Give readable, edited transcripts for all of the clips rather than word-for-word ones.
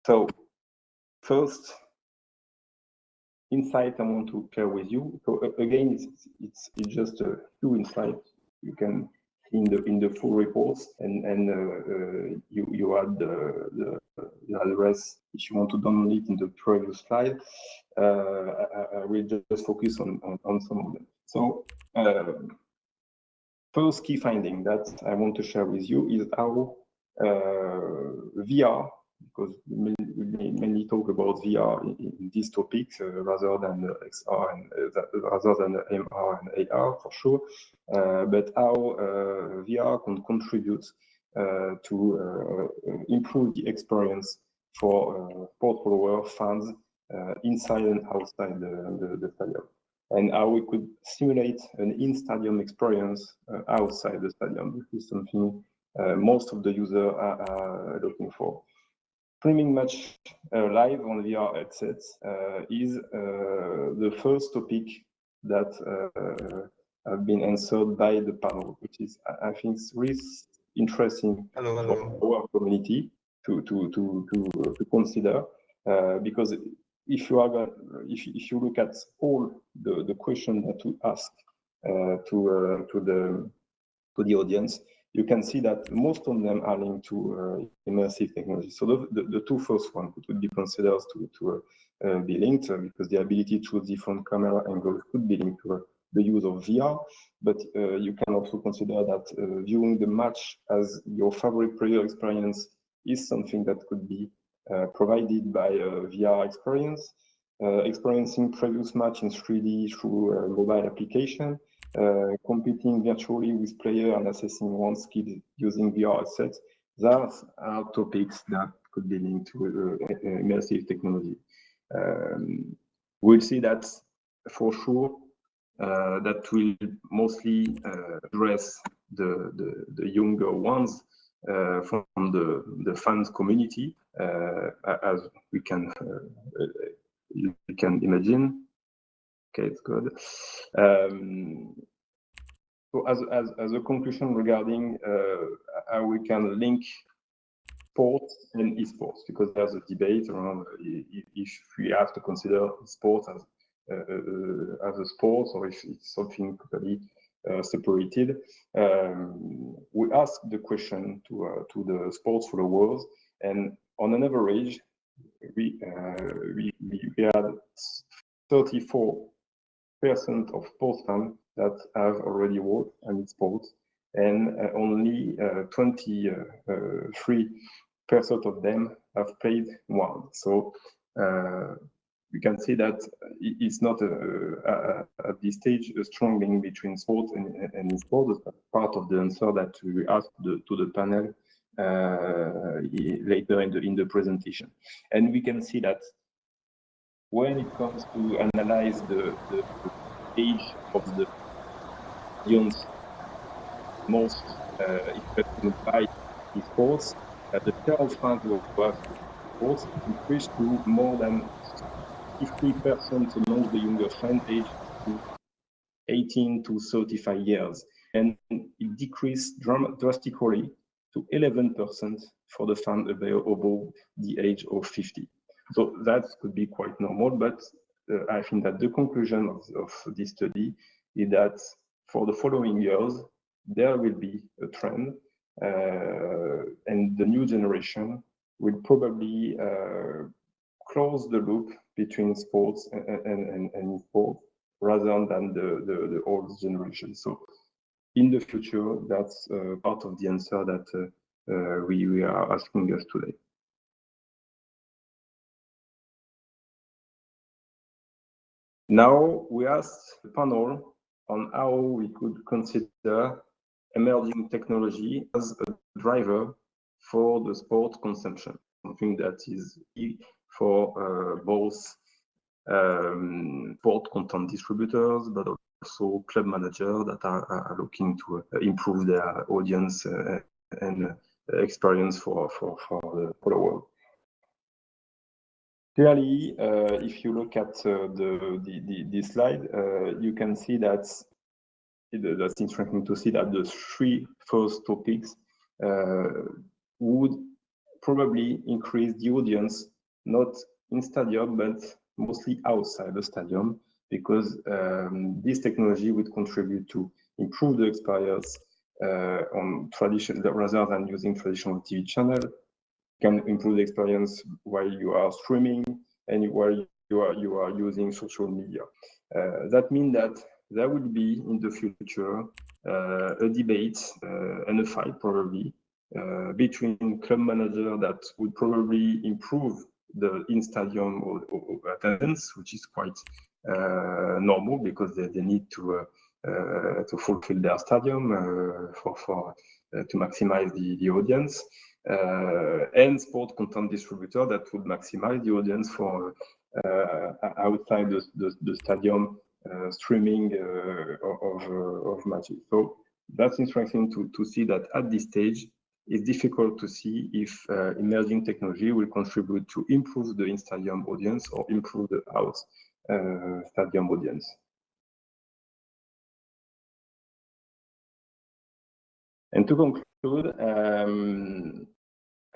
So first insight I want to share with you. So again, it's just a few insights you can see in the full reports, and you add the address if you want to download it in the previous slide. I will just focus on some of them. So first key finding that I want to share with you is how VR, because we mainly talk about VR in these topics rather than XR and rather than MR and AR for sure, but how VR can contribute to improve the experience for sport follower fans inside and outside the stadium, and how we could simulate an in-stadium experience outside the stadium. This is something most of the users are looking for. Streaming match live on VR headsets is the first topic that have been answered by the panel, which is, I think, really interesting for our community to consider, because if you look at all the questions that we ask to the audience, you can see that most of them are linked to immersive technology. So the two first ones would be considered to be linked, because the ability to choose different camera angles could be linked to the use of VR. But you can also consider that viewing the match as your favorite player experience is something that could be provided by a VR experience. Experiencing previous match in 3D through a mobile application, competing virtually with players and assessing one's skill using VR headsets. Those are topics that could be linked to immersive technology. We'll see that for sure. That will mostly address the younger ones from the fans community, as we can imagine. Okay, it's good. So as a conclusion regarding how we can link sports and esports, because there's a debate around if we have to consider sports as a sport or if it's something totally separated. We asked the question to the sports followers, and on an average, we had 34% of sports fans that have already worked in sports, and only 23% of them have played one. So we can see that it's not at this stage a strong link between sport and esports. That's part of the answer that we asked to the panel later in the presentation. And we can see that when it comes to analyze the age of the audience most interested by esports, that the share of fans who have sports increased to more than 50% among the younger fan age to 18 to 35 years, and it decreased drastically to 11% for the fan above the age of 50. So that could be quite normal, but I think that the conclusion of this study is that for the following years, there will be a trend, and the new generation will probably close the loop between sports and sports rather than the old generation. So in the future, that's part of the answer that we are asking us today. Now we asked the panel on how we could consider emerging technology as a driver for the sport consumption, something that is key for both sport content distributors, but also club managers that are looking to improve their audience and experience for the followers. Clearly, if you look at this slide, you can see that that's interesting to see that the three first topics would probably increase the audience, not in stadium, but mostly outside the stadium, because this technology would contribute to improve the experience on tradition rather than using traditional TV channel. Can improve the experience while you are streaming and while you are using social media. That means that there will be in the future a debate and a fight probably between club managers that would probably improve the in-stadium attendance, which is quite normal because they need to fulfill their stadium to maximize the audience, and sport content distributor that would maximize the audience for outside the stadium streaming of matches. So that's interesting to see that at this stage, it's difficult to see if emerging technology will contribute to improve the in-stadium audience or improve the out stadium audience. And to conclude,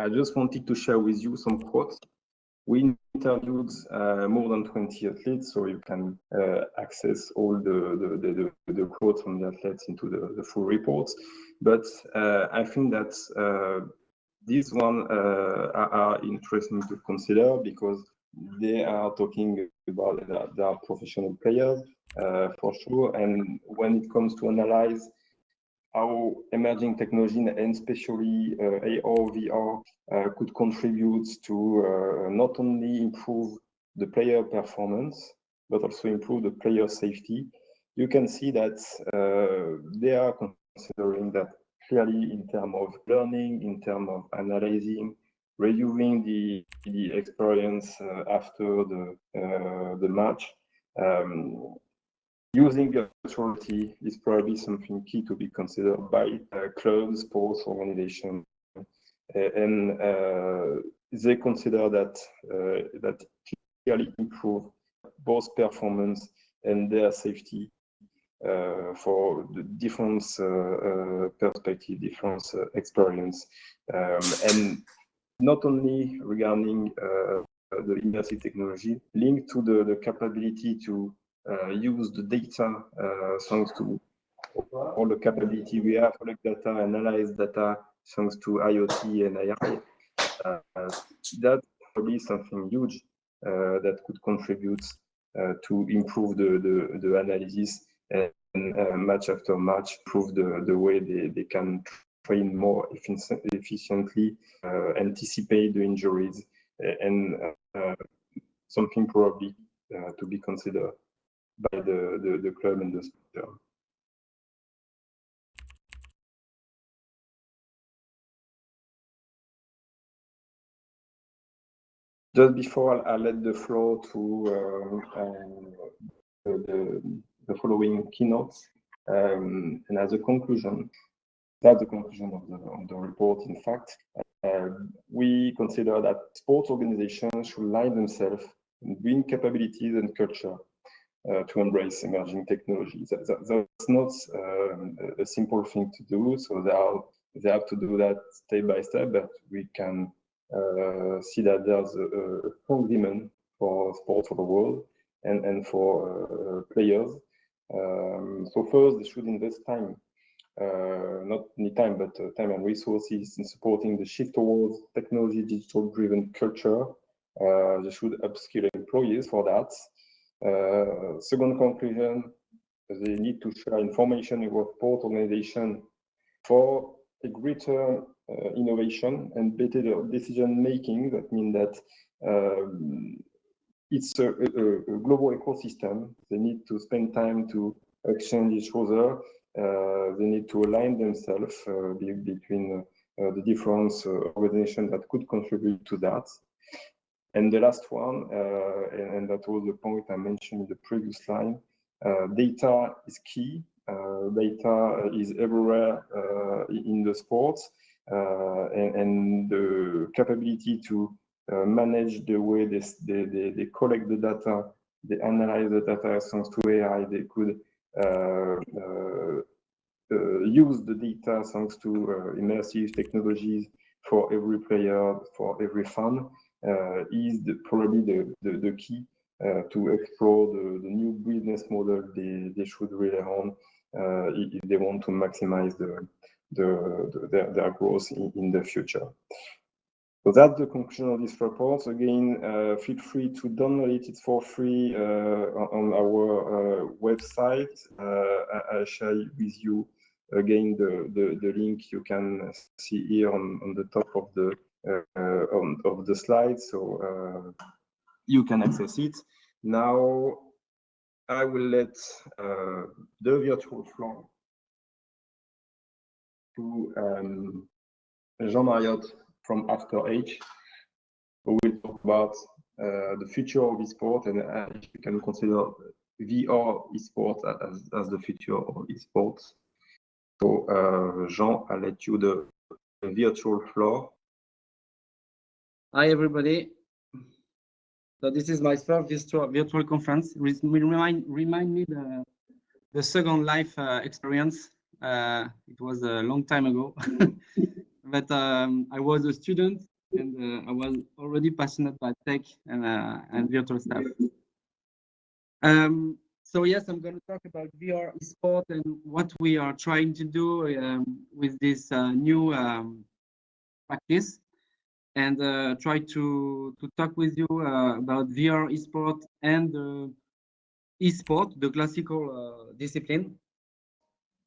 I just wanted to share with you some quotes. We interviewed more than 20 athletes, so you can access all the quotes from the athletes into the full reports. But I think that these ones are interesting to consider because they are talking about they are professional players for sure. And when it comes to analyze how emerging technology and especially AR, VR could contribute to not only improve the player performance, but also improve the player safety. You can see that they are considering that clearly in terms of learning, in terms of analyzing, reviewing the experience after the match. Using virtuality is probably something key to be considered by clubs, sports organizations, and they consider that that clearly improve both performance and their safety for the different perspective, different experience, and not only regarding the immersive technology, linked to the capability to use the data thanks to all the capability we have, collect data, analyze data thanks to IoT and AI. That's probably something huge that could contribute to improve the analysis and match after match, prove the way they can train more efficiently, anticipate the injuries, and something probably to be considered by the club and the sponsor. Just before I let the floor to the following keynotes, and as a conclusion, that's the conclusion of the report. In fact, we consider that sports organizations should align themselves in bring capabilities and culture to embrace emerging technologies. That's not a simple thing to do, so they have to do that step by step, but we can see that there's a strong demand for sports for the world and for players. So first, they should invest time, not only time, but time and resources in supporting the shift towards technology, digital-driven culture. They should upskill employees for that. Second conclusion, they need to share information about sport organization for a greater innovation and better decision making. That means that it's a global ecosystem. They need to spend time to exchange each other. They need to align themselves between the different organizations that could contribute to that. And the last one, and that was the point I mentioned in the previous line, data is key. Data is everywhere in the sports, and the capability to manage the way they collect the data, they analyze the data thanks to AI, they could use the data thanks to immersive technologies for every player, for every fan, is probably the key to explore the new business model they should rely on if they want to maximize their growth in the future. So that's the conclusion of this report. Again, feel free to download it. It's for free on our website. I share with you again the link you can see here on the top of the slide, so you can access it. Now I will let the virtual floor to Jean MARIOTTE from After H, who will talk about the future of eSport, and you can consider VR eSport as the future of eSports. So, Jean, I'll let you the virtual floor. Hi, everybody. So this is my first virtual conference. Remind me the second life experience. It was a long time ago, but I was a student and I was already passionate by tech and virtual stuff. So yes, I'm going to talk about VR eSport and what we are trying to do with this new practice, and try to talk with you about VR eSport and eSport, the classical discipline,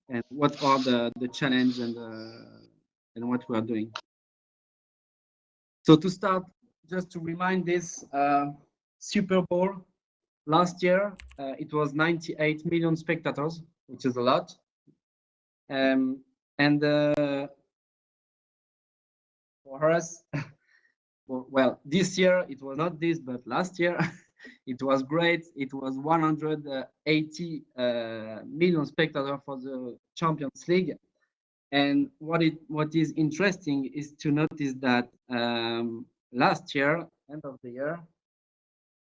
and what are the challenge and what we are doing. So to start, just to remind this Super Bowl last year, it was 98 million spectators, which is a lot. And for us, well, this year it was not this, but last year it was great. It was 180 million spectators for the Champions League. And what is interesting is to notice that last year, end of the year,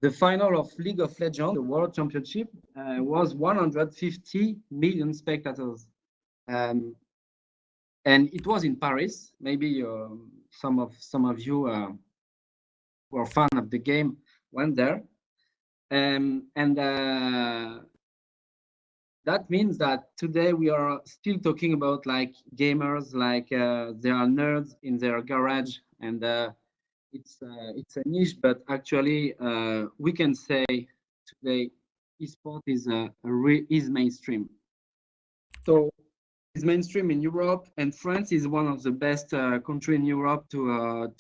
the final of League of Legends, the World Championship, was 150 million spectators. And it was in Paris. Maybe some of you who are fan of the game went there. And that means that today we are still talking about like gamers, like they are nerds in their garage, and it's a niche, but actually we can say today eSport is mainstream. So it's mainstream in Europe, and France is one of the best country in Europe to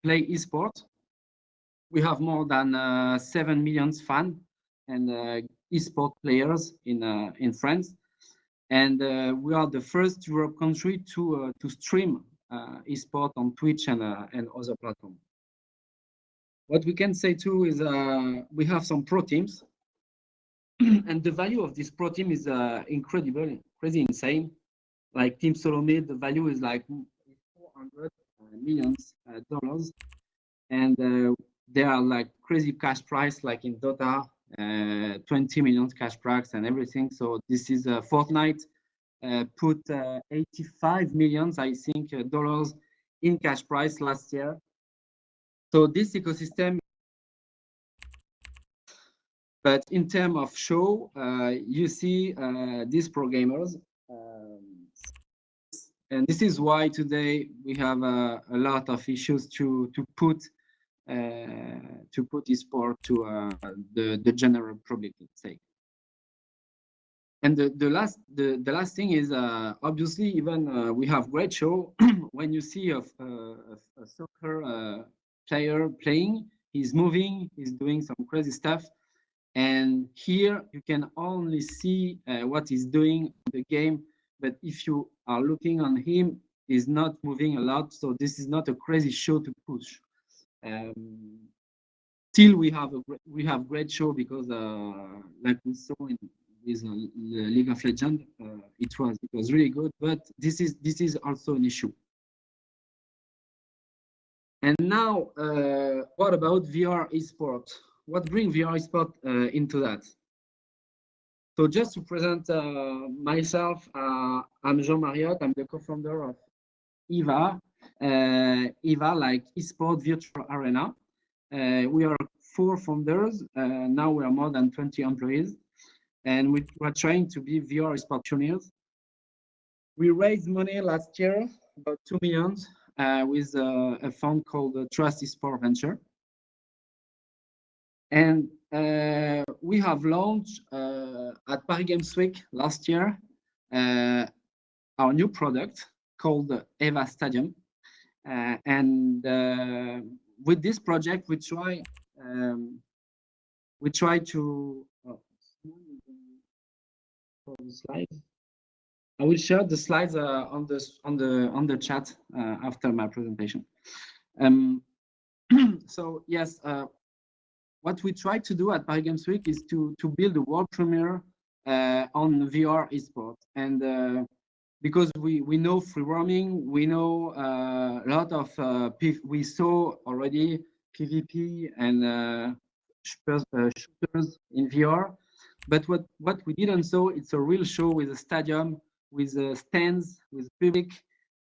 play eSport. We have more than 7 million fans and eSport players in France, and we are the first Europe country to stream eSport on Twitch and other platforms. What we can say too is we have some pro teams, and the value of this pro team is incredible, crazy, insane. Like Team Salome, the value is like $400 million, and they are like crazy cash price, like in Dota, 20 million cash price and everything. So this is Fortnite put 85 million, I think, dollars in cash price last year. So this ecosystem, but in terms of show, you see these pro gamers, and this is why today we have a lot of issues to put eSport to the general public, let's say. And the last thing is obviously even we have great show. When you see a soccer player playing, he's moving, he's doing some crazy stuff, and here you can only see what he's doing in the game. But if you are looking on him, he's not moving a lot. So this is not a crazy show to push. Still, we have great show because like we saw in this League of Legends, it was really good. But this is also an issue. And now, what about VR eSport? What brings VR eSport into that? So just to present myself, I'm Jean MARIOTTE. I'm the co-founder of EVA, like eSport Virtual Arena. We are 4 founders. Now we are more than 20 employees, and we are trying to be VR eSport pioneers. We raised money last year, about 2 million, with a fund called Trust eSport Venture. And we have launched at Paris Games Week last year our new product called EVA Stadium. And with this project, we try to the slides. I will share the slides on the chat after my presentation. So yes, what we try to do at Paris Games Week is to build a world premiere on VR eSport. And because we know free roaming, we know a lot of we saw already PvP and shooters in VR, but what we didn't saw, it's a real show with a stadium, with stands, with public,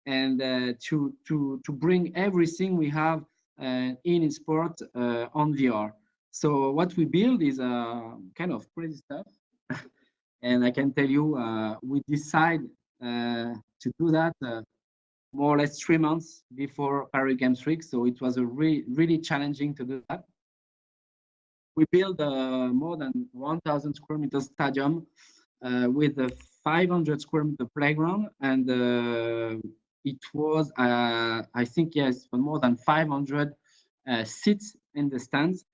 and to bring everything we have in eSport on VR. So what we build is kind of crazy stuff, and I can tell you we decide to do that more or less 3 months before Paris Games Week. So it was a really challenging to do that. We built more than 1,000 square meter stadium with a 500 square meter playground, and it was I think yes, more than 500 seats in the stands.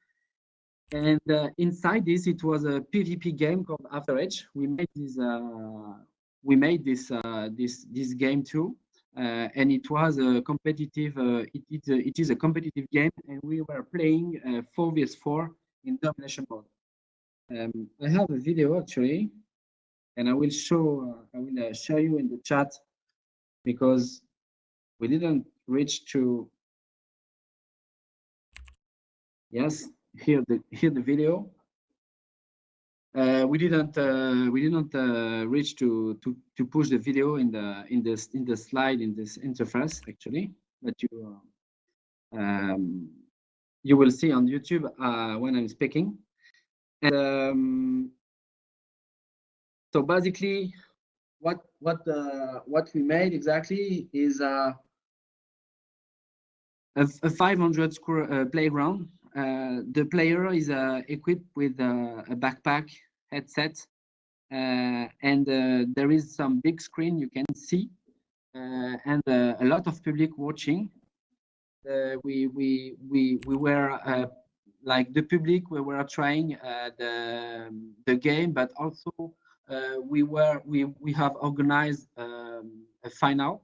And inside this, it was a PvP game called After Edge. We made this game too, and it was a competitive. It is a competitive game, and we were playing 4vs4 in domination mode. I have a video actually, and I will show you in the chat, because we didn't reach to. Yes. Here the video. We didn't reach to push the video in the slide in this interface actually, but you will see on YouTube when I'm speaking. And so basically, what we made exactly is a 500 square playground. The player is equipped with a backpack, headset, and there is some big screen you can see, and a lot of public watching. We were like the public. We were trying the game, but also we have organized a final,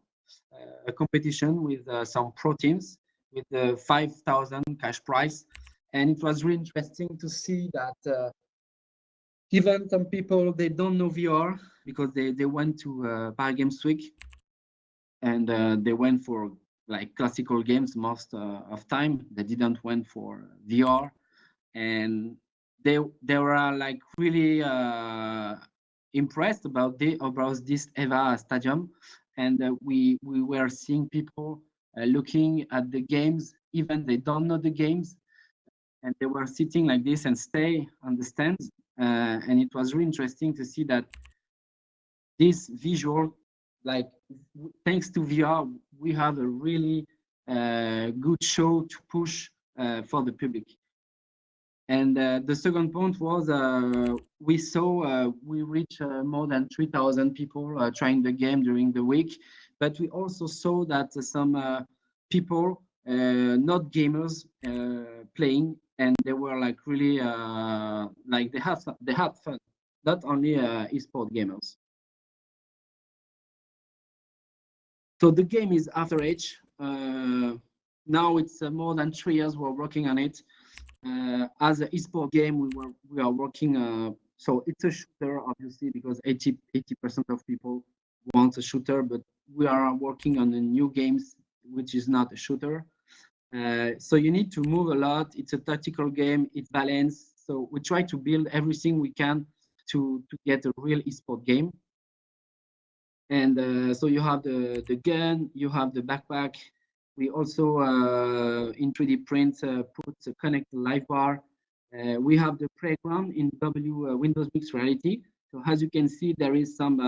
a competition with some pro teams, with the 5,000 cash prize. And it was really interesting to see that even some people, they don't know VR because they went to Paris Games Week, and they went for like classical games most of time. They didn't went for VR, and they were like really impressed about this EVA Stadium. And we were seeing people looking at the games, even they don't know the games, and they were sitting like this and stay on the stands. And it was really interesting to see that this visual, like thanks to VR, we have a really good show to push for the public. And the second point was we saw we reached more than 3,000 people trying the game during the week, but we also saw that some people, not gamers, playing, and they were like really like they had fun, not only eSport gamers. So the game is After Edge. Now it's more than 3 years we're working on it. As an eSport game, we are working. So it's a shooter, obviously, because 80% of people want a shooter, but we are working on the new games, which is not a shooter. So you need to move a lot. It's a tactical game. It's balanced. So we try to build everything we can to get a real eSport game. And so you have the gun, you have the backpack. We also in 3D print put a connect live bar. We have the playground in Windows Mixed Reality. So as you can see, there is some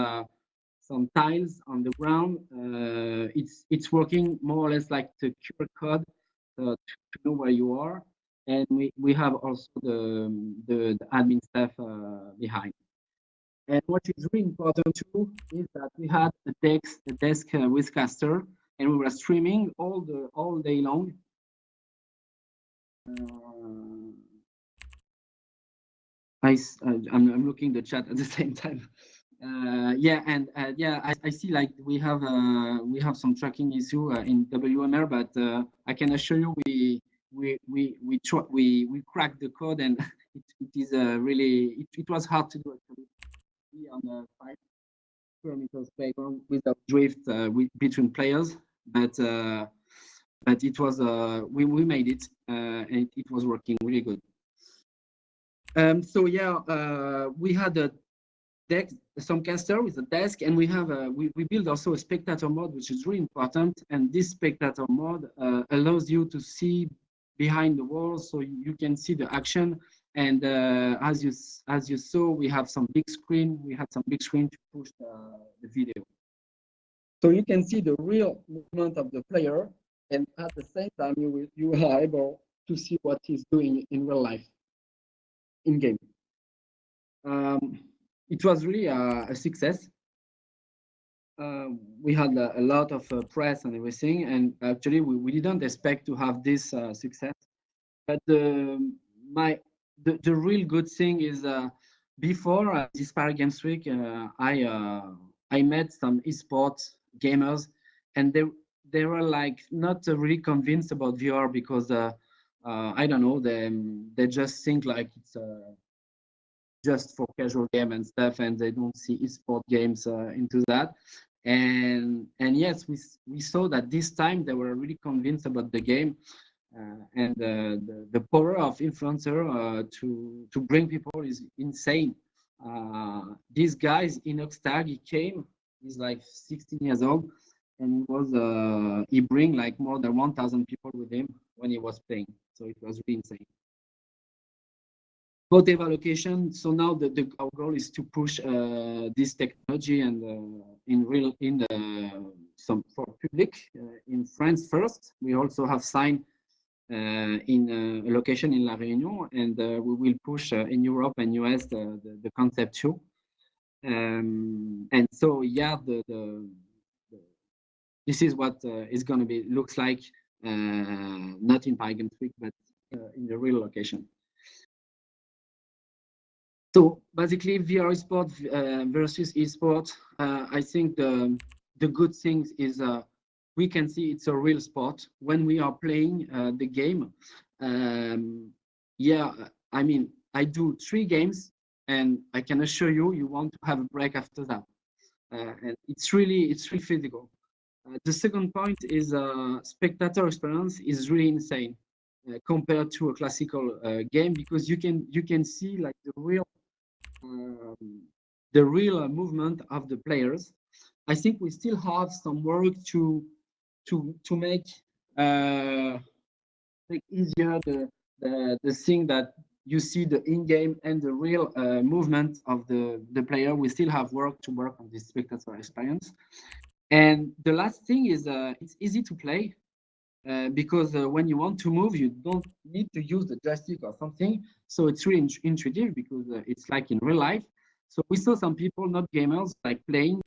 tiles on the ground. It's working more or less like the QR code to know where you are. And we have also the admin staff behind. And what is really important too is that we had a desk with caster, and we were streaming all day long. I'm looking the chat at the same time. Yeah, and yeah, I see like we have some tracking issue in WMR, but I can assure you we cracked the code, and it is really it was hard to do actually on the 5 parameters playground without drift between players, but it was we made it and it was working really good. So yeah, we had a deck, some caster with a desk, and we have we build also a spectator mode, which is really important. And this spectator mode allows you to see behind the walls, so you can see the action. And as you saw, we have some big screen. We had some big screen to push the video, so you can see the real movement of the player, and at the same time, you are able to see what he's doing in real life, in game. It was really a success. We had a lot of press and everything, and actually we didn't expect to have this success. But the real good thing is before this Paris Games Week, I met some eSports gamers, and they were like not really convinced about VR because I don't know, they just think like it's just for casual game and stuff, and they don't see eSport games into that. And yes, we saw that this time they were really convinced about the game, and the power of influencer to bring people is insane. This guy in Oxtag, he came, he's like 16 years old, and he bring like more than 1,000 people with him when he was playing. So it was really insane. Vote allocation. So now our goal is to push this technology and some for public in France first. We also have signed in a location in La Réunion, and we will push in Europe and US the concept too. And so yeah, this is what is going to be looks like, not in Paris Games Week, but in the real location. So basically, VR eSport versus eSport. I think the good thing is we can see it's a real sport when we are playing the game. Yeah, I mean, I do 3 games, and I can assure you, you want to have a break after that. And it's really physical. The second point is spectator experience is really insane compared to a classical game, because you can see like the real movement of the players. I think we still have some work to make easier the thing that you see the in-game and the real movement of the player. We still have work on this spectator experience. And the last thing is it's easy to play because when you want to move, you don't need to use the joystick or something. So it's really intuitive because it's like in real life. So we saw some people, not gamers, like playing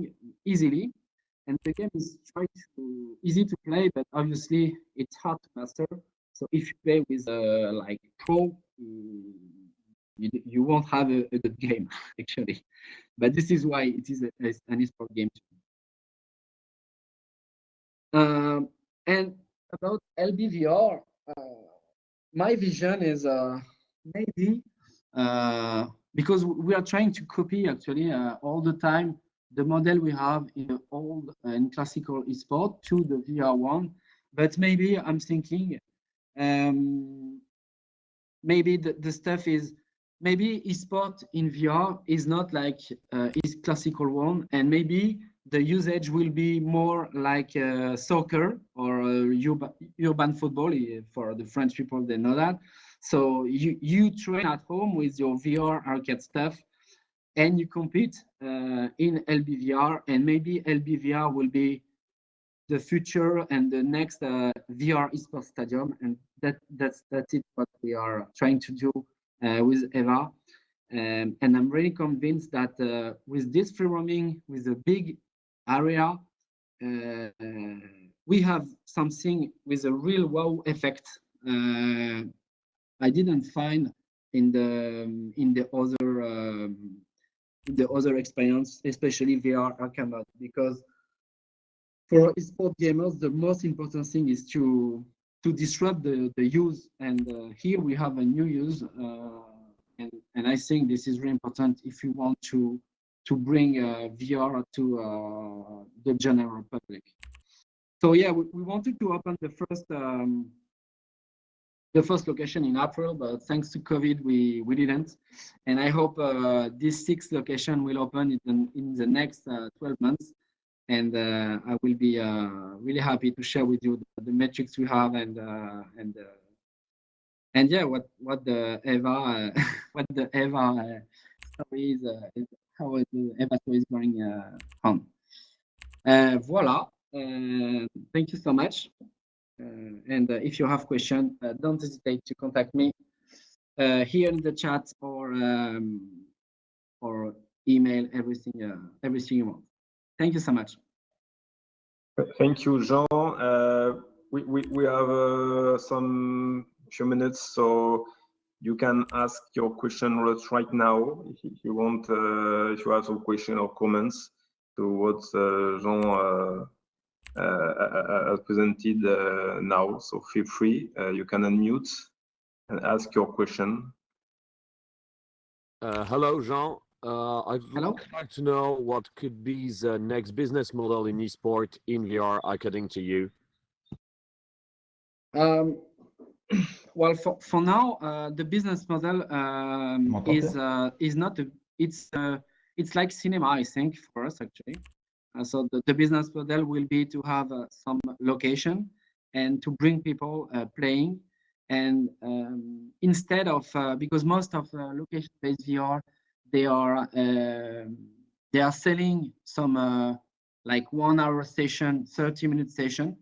easily. And the game is easy to play, but obviously it's hard to master. So if you play with like pro, you won't have a good game actually. But this is why it is an eSport game too. And about LBVR, my vision is maybe because we are trying to copy actually all the time the model we have in the old and classical eSport to the VR one. But maybe I'm thinking maybe the stuff is maybe eSport in VR is not like is classical one, and maybe the usage will be more like soccer or urban football. For the French people, they know that. So you train at home with your VR arcade stuff, and you compete in LBVR, and maybe LBVR will be the future and the next VR eSports stadium, and that's it. What we are trying to do with EVA. And I'm really convinced that with this free roaming, with a big area, we have something with a real wow effect. I didn't find in the other experience, especially VR arcade mode, because for eSport gamers, the most important thing is to disrupt the use, and here we have a new use. And I think this is really important if you want to bring VR to the general public. So yeah, we wanted to open the first location in April, but thanks to COVID, we didn't. And I hope this 6th location will open in the next 12 months. And I will be really happy to share with you the metrics we have and yeah, what the EVA story is, how the EVA story is going on. Voila. Thank you so much. And if you have questions, don't hesitate to contact me here in the chat or email, everything you want. Thank you so much. Thank you, Jean. We have some few minutes, so you can ask your question right now if you want. If you have some question or comments to what Jean has presented now, so feel free. You can unmute and ask your question. Hello, Jean. I'd like to know what could be the next business model in eSport in VR, according to you. Well, for now, the business model is not it's like cinema, I think, for us actually. So the business model will be to have some location and to bring people playing, and instead of because most of location-based VR, they are selling some like 1 hour session, 30-minute session.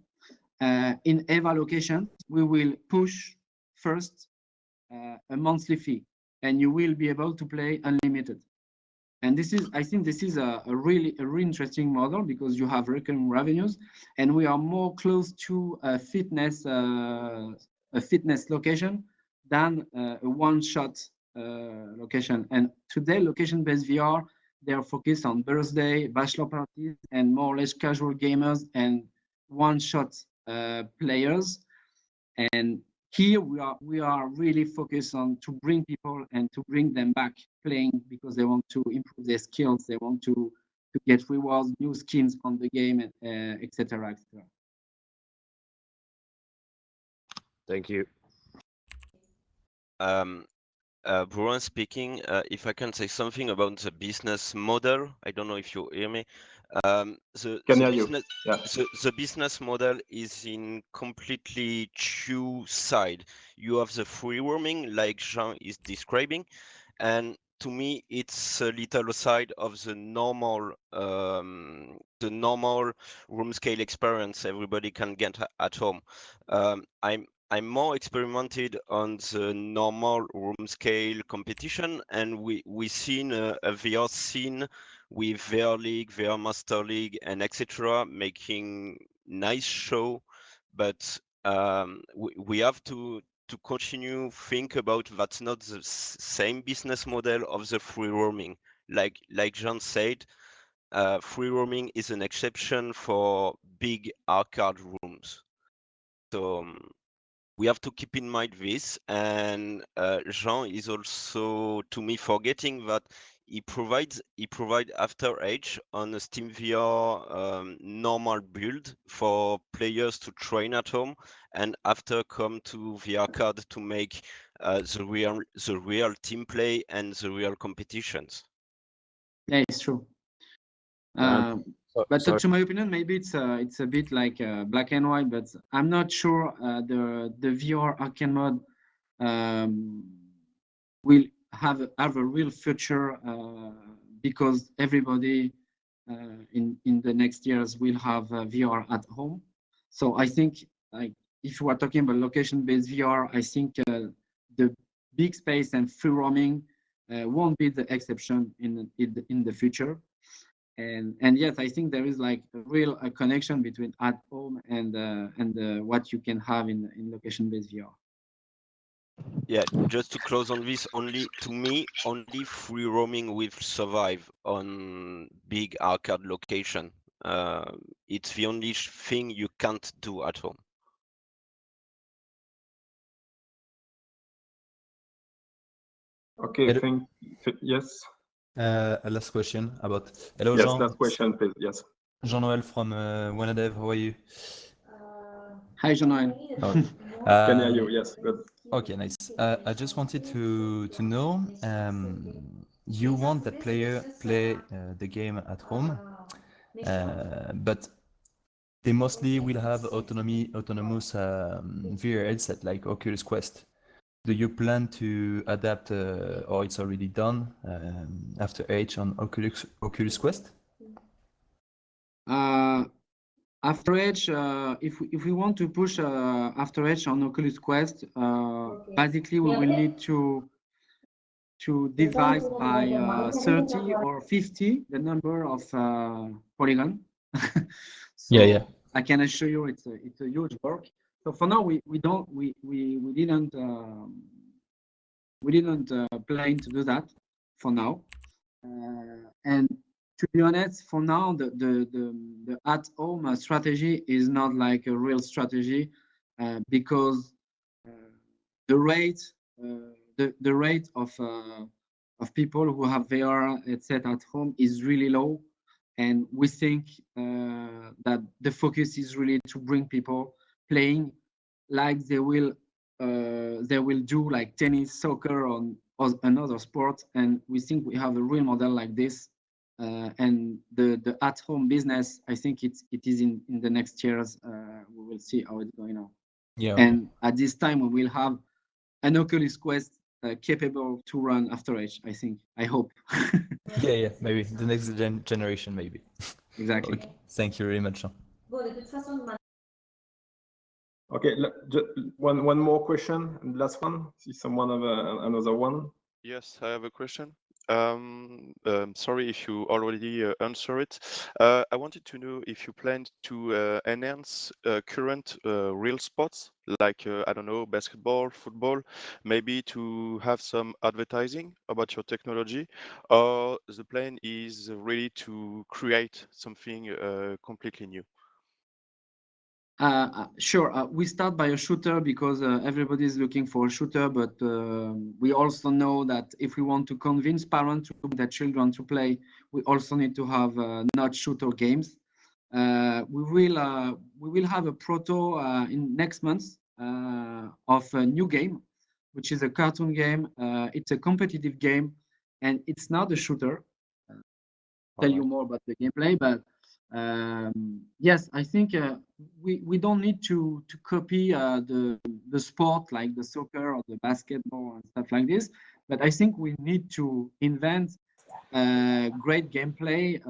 In EVA locations, we will push first a monthly fee, and you will be able to play unlimited. And this is, I think, this is a really interesting model because you have recurring revenues, and we are more close to a fitness location than a one-shot location. And today, location-based VR, they are focused on birthday, bachelor parties, and more or less casual gamers and one-shot players. And here we are really focused on to bring people and to bring them back playing because they want to improve their skills, they want to get rewards, new skins on the game, etc. etc. Thank you. Bruin speaking. If I can say something about the business model, I don't know if you hear me. The business model is in completely two sides. You have the free roaming, like Jean is describing, and to me, it's a little side of the normal room scale experience everybody can get at home. I'm more experimented on the normal room scale competition, and we seen a VR scene with VR League, VR Master League, and etc. making nice show, but we have to continue think about that's not the same business model of the free roaming. Like Jean said, free roaming is an exception for big arcade rooms. So we have to keep in mind this, and Jean is also, to me, forgetting that he provide After Edge on a Steam VR normal build for players to train at home, and after come to VR card to make the real team play and the real competitions. Yeah, it's true. But to my opinion, maybe it's a bit like black and white, but I'm not sure the VR arcade mode will have a real future because everybody in the next years will have VR at home. So I think like if you are talking about location-based VR, I think the big space and free roaming won't be the exception in the future. And yes, I think there is like a real connection between at home and what you can have in location-based VR. Yeah, just to close on this, to me, only free roaming will survive on big arcade location. It's the only thing you can't do at home. Okay, yes. Last question about. Hello, yes, Jean. Last question, please. Yes. Jean-Noël from Wanadev. How are you? Hi, Jean-Noël. Can hear you? Yes, good. Okay, nice. I just wanted to know, you want that player play the game at home, but they mostly will have autonomous VR headset like Oculus Quest. Do you plan to adapt, or it's already done, After Edge on Oculus Quest? After Edge, if we want to push After Edge on Oculus Quest, basically we will need to divide by 30 or 50 the number of polygon. So yeah. I can assure you it's a huge work. So for now we didn't plan to do that for now. And to be honest, for now the at-home strategy is not like a real strategy because the rate of people who have VR headset at home is really low, and we think that the focus is really to bring people playing like they will do like tennis, soccer, or another sport, and we think we have a real model like this. And the at-home business, I think it is in the next years. We will see how it's going on. Yeah. And at this time, we will have an Oculus Quest capable to run After Edge. I hope. yeah, maybe the next generation, maybe. Exactly. Okay. Thank you very much, Jean. Okay, just one more question, last one. See someone have another one. Yes, I have a question. Sorry if you already answer it. I wanted to know if you plan to enhance current real sports like I don't know, basketball, football, maybe to have some advertising about your technology, or the plan is really to create something completely new. Sure. We start by a shooter because everybody is looking for a shooter, but we also know that if we want to convince parents to bring their children to play, we also need to have not shooter games. We will have a proto in next month of a new game, which is a cartoon game. It's a competitive game, and it's not a shooter. Tell you more about the gameplay, but yes, I think we don't need to copy the sport like the soccer or the basketball and stuff like this, but I think we need to invent great gameplay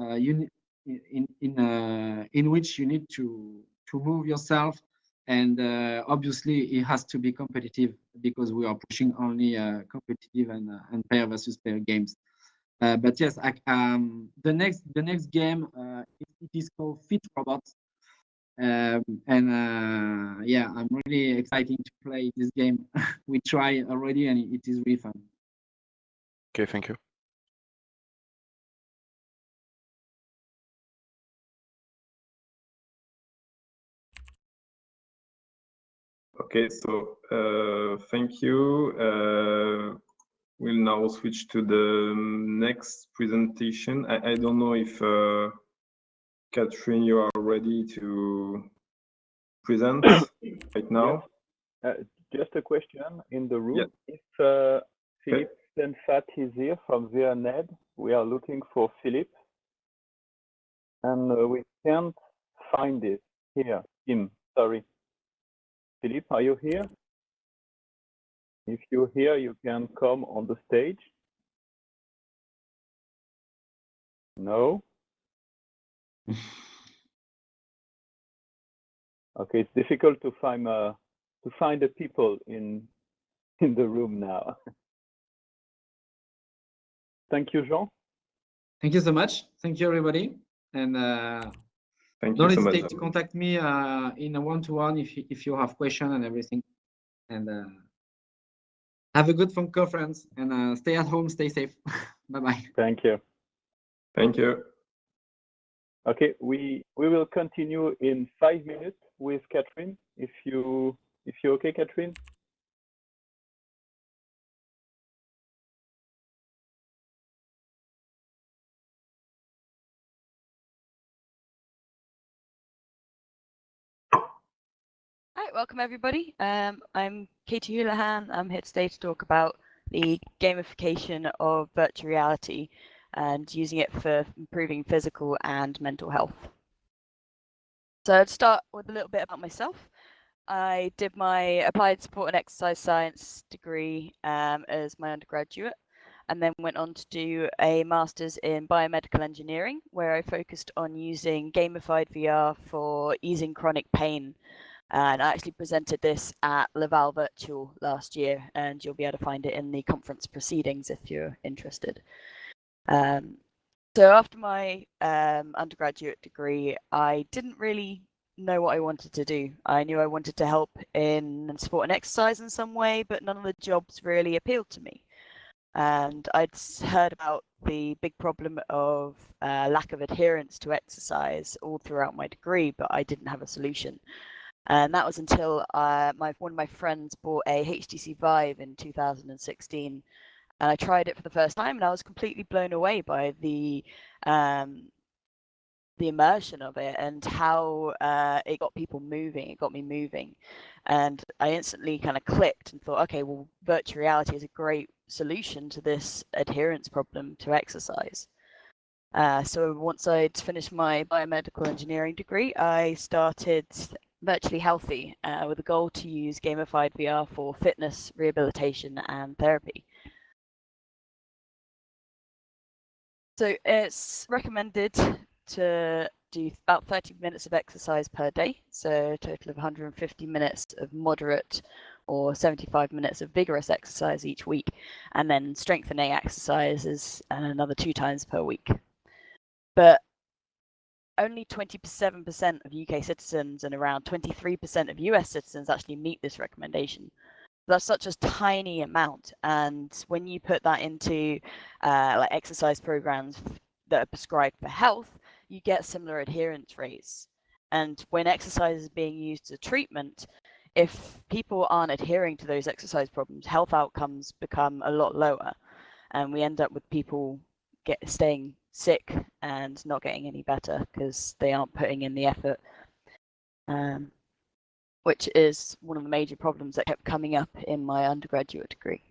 in which you need to move yourself, and obviously it has to be competitive because we are pushing only competitive and player versus player games. But yes, the next game it is called Fit Robots, and yeah, I'm really excited to play this game. We try already, and it is really fun. Okay, thank you. Okay, so thank you. We'll now switch to the next presentation. I don't know if Catherine, you are ready to present right now. Yes. Just a question in the room. Yeah. If Phillip STEINFATT is here from VRNet, we are looking for Phillip. and we can't find it here. Tim, sorry. Philip, are you here? If you're here, you can come on the stage. No? Okay, it's difficult to find the people in the room now. Thank you, Jean. Thank you so much. Thank you, everybody. And Thank don't you so much. hesitate to contact me in a one-to-one if you have questions and everything. And have a good phone conference and stay at home, stay safe. Bye-bye. Thank you. Thank you. Okay, we will continue in 5 minutes with Catherine. If you're okay, Catherine. Hi, welcome everybody. I'm Katie HOOLAHAN. I'm here today to talk about the gamification of virtual reality and using it for improving physical and mental health. So I'd start with a little bit about myself. I did my applied sport and exercise science degree as my undergraduate, and then went on to do a master's in biomedical engineering, where I focused on using gamified VR for easing chronic pain. And I actually presented this at Laval VRtical last year, and you'll be able to find it in the conference proceedings if you're interested. So after my undergraduate degree, I didn't really know what I wanted to do. I knew I wanted to help in sport and exercise in some way, but none of the jobs really appealed to me. And I'd heard about the big problem of lack of adherence to exercise all throughout my degree, but I didn't have a solution. And that was until one of my friends bought a HTC Vive in 2016, and I tried it for the first time, and I was completely blown away by the immersion of it and how it got people moving. It got me moving, and I instantly kind of clicked and thought, okay, well, virtual reality is a great solution to this adherence problem to exercise. So once I'd finished my biomedical engineering degree, I started Virtually Healthy with a goal to use gamified VR for fitness, rehabilitation, and therapy. So it's recommended to do about 30 minutes of exercise per day, so a total of 150 minutes of moderate or 75 minutes of vigorous exercise each week, and then strengthening exercises another 2 times per week. But only 27% of UK citizens and around 23% of US citizens actually meet this recommendation. That's such a tiny amount, and when you put that into like exercise programs that are prescribed for health, you get similar adherence rates. And when exercise is being used as a treatment, if people aren't adhering to those exercise problems, health outcomes become a lot lower, and we end up with people staying sick and not getting any better because they aren't putting in the effort, which is one of the major problems that kept coming up in my undergraduate degree.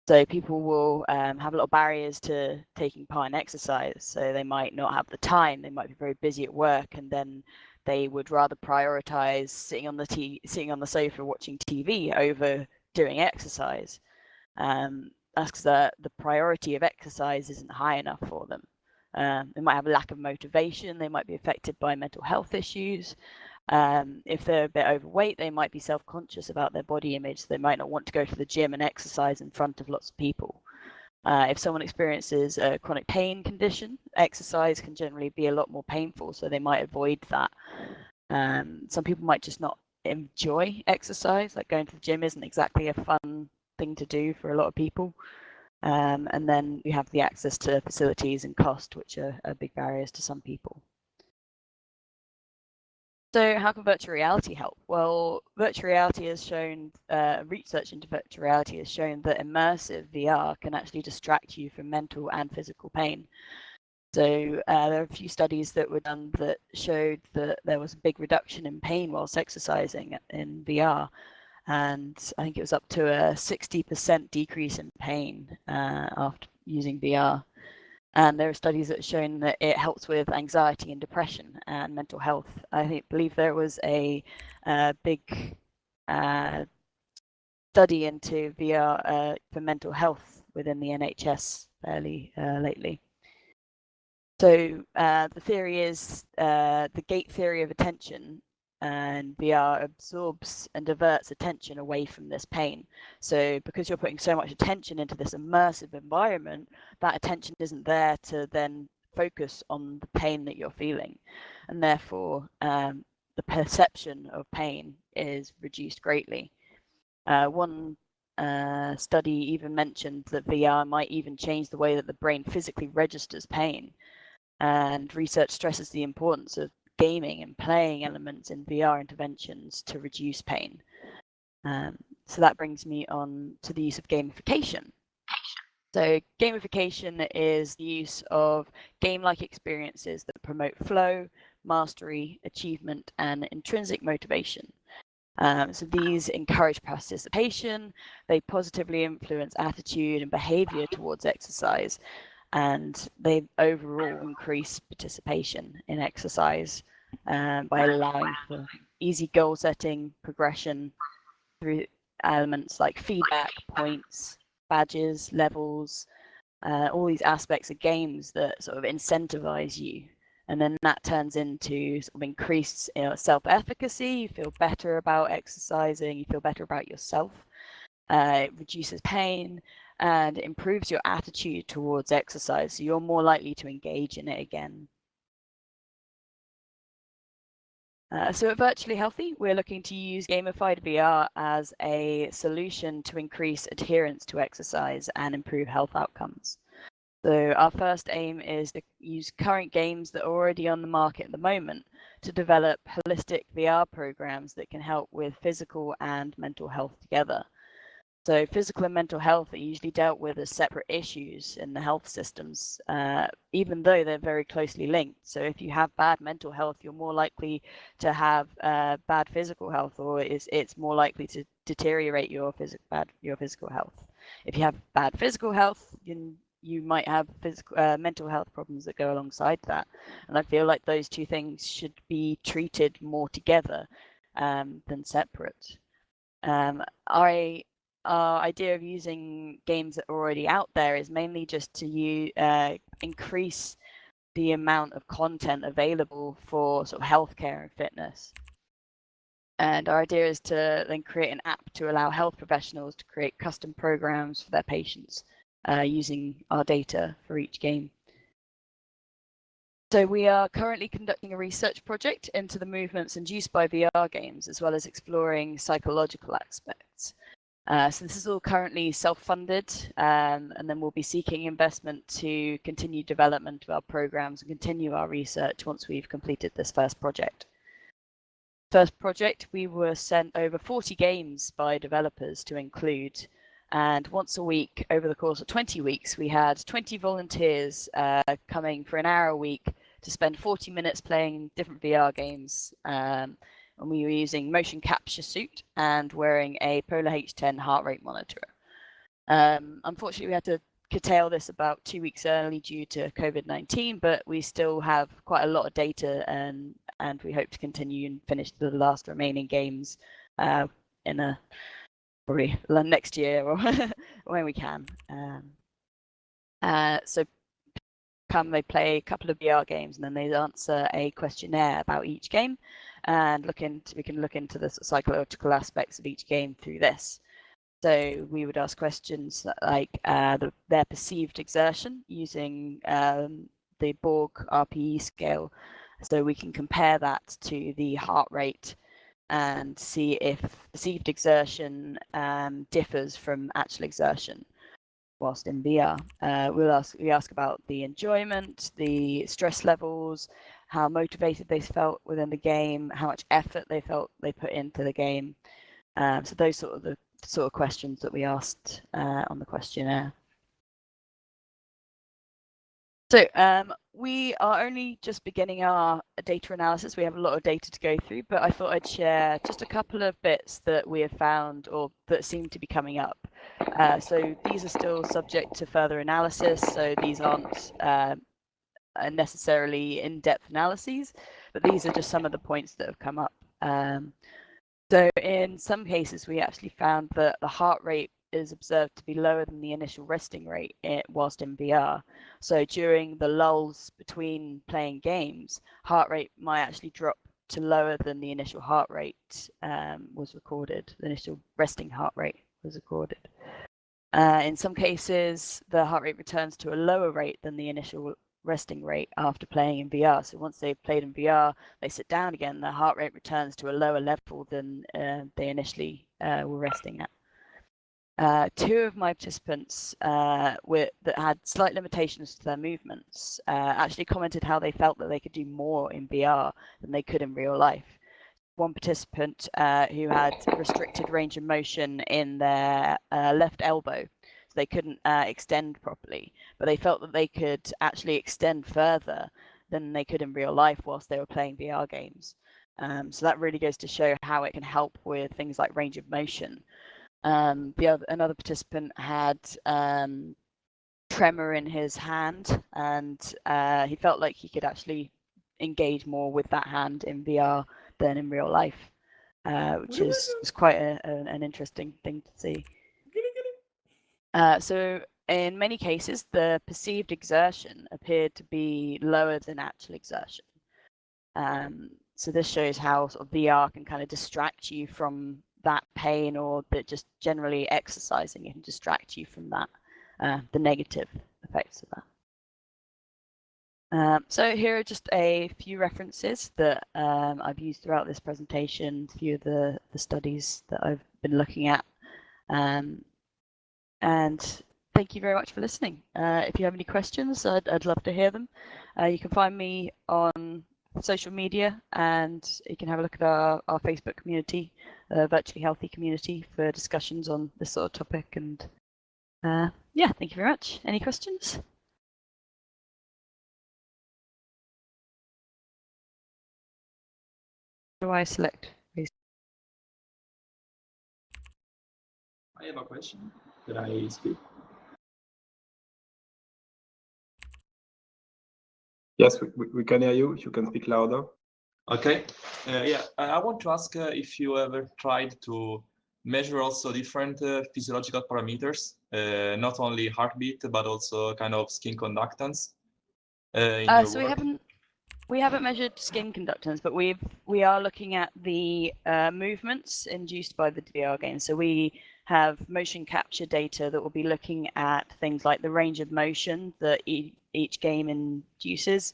So people will have a lot of barriers to taking part in exercise. So they might not have the time, they might be very busy at work, and then they would rather prioritize sitting on the sofa watching TV over doing exercise. That's because the priority of exercise isn't high enough for them. They might have a lack of motivation, they might be affected by mental health issues. If they're a bit overweight, they might be self-conscious about their body image, so they might not want to go to the gym and exercise in front of lots of people. If someone experiences a chronic pain condition, exercise can generally be a lot more painful, so they might avoid that. Some people might just not enjoy exercise, like going to the gym isn't exactly a fun thing to do for a lot of people. And then you have the access to facilities and cost, which are big barriers to some people. So how can virtual reality help? Well, virtual reality has shown, research into virtual reality has shown that immersive VR can actually distract you from mental and physical pain. So there are a few studies that were done that showed that there was a big reduction in pain whilst exercising in VR. And I think it was up to a 60% decrease in pain after using VR. And there are studies that have shown that it helps with anxiety and depression and mental health. Believe there was a big study into VR for mental health within the NHS fairly lately. So the theory is the gate theory of attention, and VR absorbs and diverts attention away from this pain. So because you're putting so much attention into this immersive environment, that attention isn't there to then focus on the pain that you're feeling. And therefore, the perception of pain is reduced greatly. One study even mentioned that VR might even change the way that the brain physically registers pain. And research stresses the importance of gaming and playing elements in VR interventions to reduce pain. So that brings me on to the use of gamification. So gamification is the use of game-like experiences that promote flow, mastery, achievement, and intrinsic motivation. So these encourage participation, they positively influence attitude and behavior towards exercise, and they overall increase participation in exercise by allowing for easy goal setting, progression through elements like feedback, points, badges, levels, all these aspects of games that sort of incentivize you. And then that turns into sort of increased self-efficacy. You feel better about exercising, you feel better about yourself. It reduces pain and improves your attitude towards exercise, so you're more likely to engage in it again. So at Virtually Healthy, we're looking to use gamified VR as a solution to increase adherence to exercise and improve health outcomes. So our first aim is to use current games that are already on the market at the moment to develop holistic VR programs that can help with physical and mental health together. So physical and mental health are usually dealt with as separate issues in the health systems, even though they're very closely linked. So if you have bad mental health, you're more likely to have bad physical health, or it's more likely to deteriorate your physical health. If you have bad physical health, you might have mental health problems that go alongside that. And I feel like those two things should be treated more together than separate. Our idea of using games that are already out there is mainly just to increase the amount of content available for sort of healthcare and fitness. And our idea is to then create an app to allow health professionals to create custom programs for their patients using our data for each game. So we are currently conducting a research project into the movements induced by VR games, as well as exploring psychological aspects. So this is all currently self-funded, and then we'll be seeking investment to continue development of our programs and continue our research once we've completed this first project. First project, we were sent over 40 games by developers to include, and once a week over the course of 20 weeks, we had 20 volunteers coming for an hour a week to spend 40 minutes playing different VR games. And we were using motion capture suit and wearing a Polar H10 heart rate monitor. Unfortunately, we had to curtail this about 2 weeks early due to COVID-19, but we still have quite a lot of data, and we hope to continue and finish the last remaining games in probably next year or when we can. So they play a couple of VR games, and then they answer a questionnaire about each game, and we can look into the psychological aspects of each game through this. So we would ask questions like their perceived exertion using the Borg RPE scale, so we can compare that to the heart rate and see if perceived exertion differs from actual exertion whilst in VR. We ask about the enjoyment, the stress levels, how motivated they felt within the game, how much effort they felt they put into the game. So those sort of questions that we asked on the questionnaire. So we are only just beginning our data analysis. We have a lot of data to go through, but I thought I'd share just a couple of bits that we have found or that seem to be coming up. So these are still subject to further analysis. So these aren't necessarily in-depth analyses, but these are just some of the points that have come up. So in some cases, we actually found that the heart rate is observed to be lower than the initial resting rate whilst in VR. So during the lulls between playing games, heart rate might actually drop to lower than the initial heart rate was recorded. The initial resting heart rate was recorded. In some cases, the heart rate returns to a lower rate than the initial resting rate after playing in VR. So once they've played in VR, they sit down again, their heart rate returns to a lower level than they initially were resting at. Two of my participants that had slight limitations to their movements actually commented how they felt that they could do more in VR than they could in real life. One participant who had restricted range of motion in their left elbow, so they couldn't extend properly, but they felt that they could actually extend further than they could in real life whilst they were playing VR games. So that really goes to show how it can help with things like range of motion. Another participant had tremor in his hand, and he felt like he could actually engage more with that hand in VR than in real life, which was quite an interesting thing to see. So in many cases, the perceived exertion appeared to be lower than actual exertion. So this shows how sort of VR can kind of distract you from that pain, or that just generally exercising can distract you from that, the negative effects of that. So here are just a few references that I've used throughout this presentation, a few of the studies that I've been looking at. And thank you very much for listening. If you have any questions, I'd love to hear them. You can find me on social media, and you can have a look at our Facebook community, Virtually Healthy community, for discussions on this sort of topic. And yeah, thank you very much. Any questions? What do I select? I have a question. Can I speak? Yes, we can hear you. You can speak louder. Okay. Yeah, I want to ask if you ever tried to measure also different physiological parameters, not only heartbeat, but also kind of skin conductance. So we haven't measured skin conductance, but we are looking at the movements induced by the VR game. So we have motion capture data that will be looking at things like the range of motion that each game induces,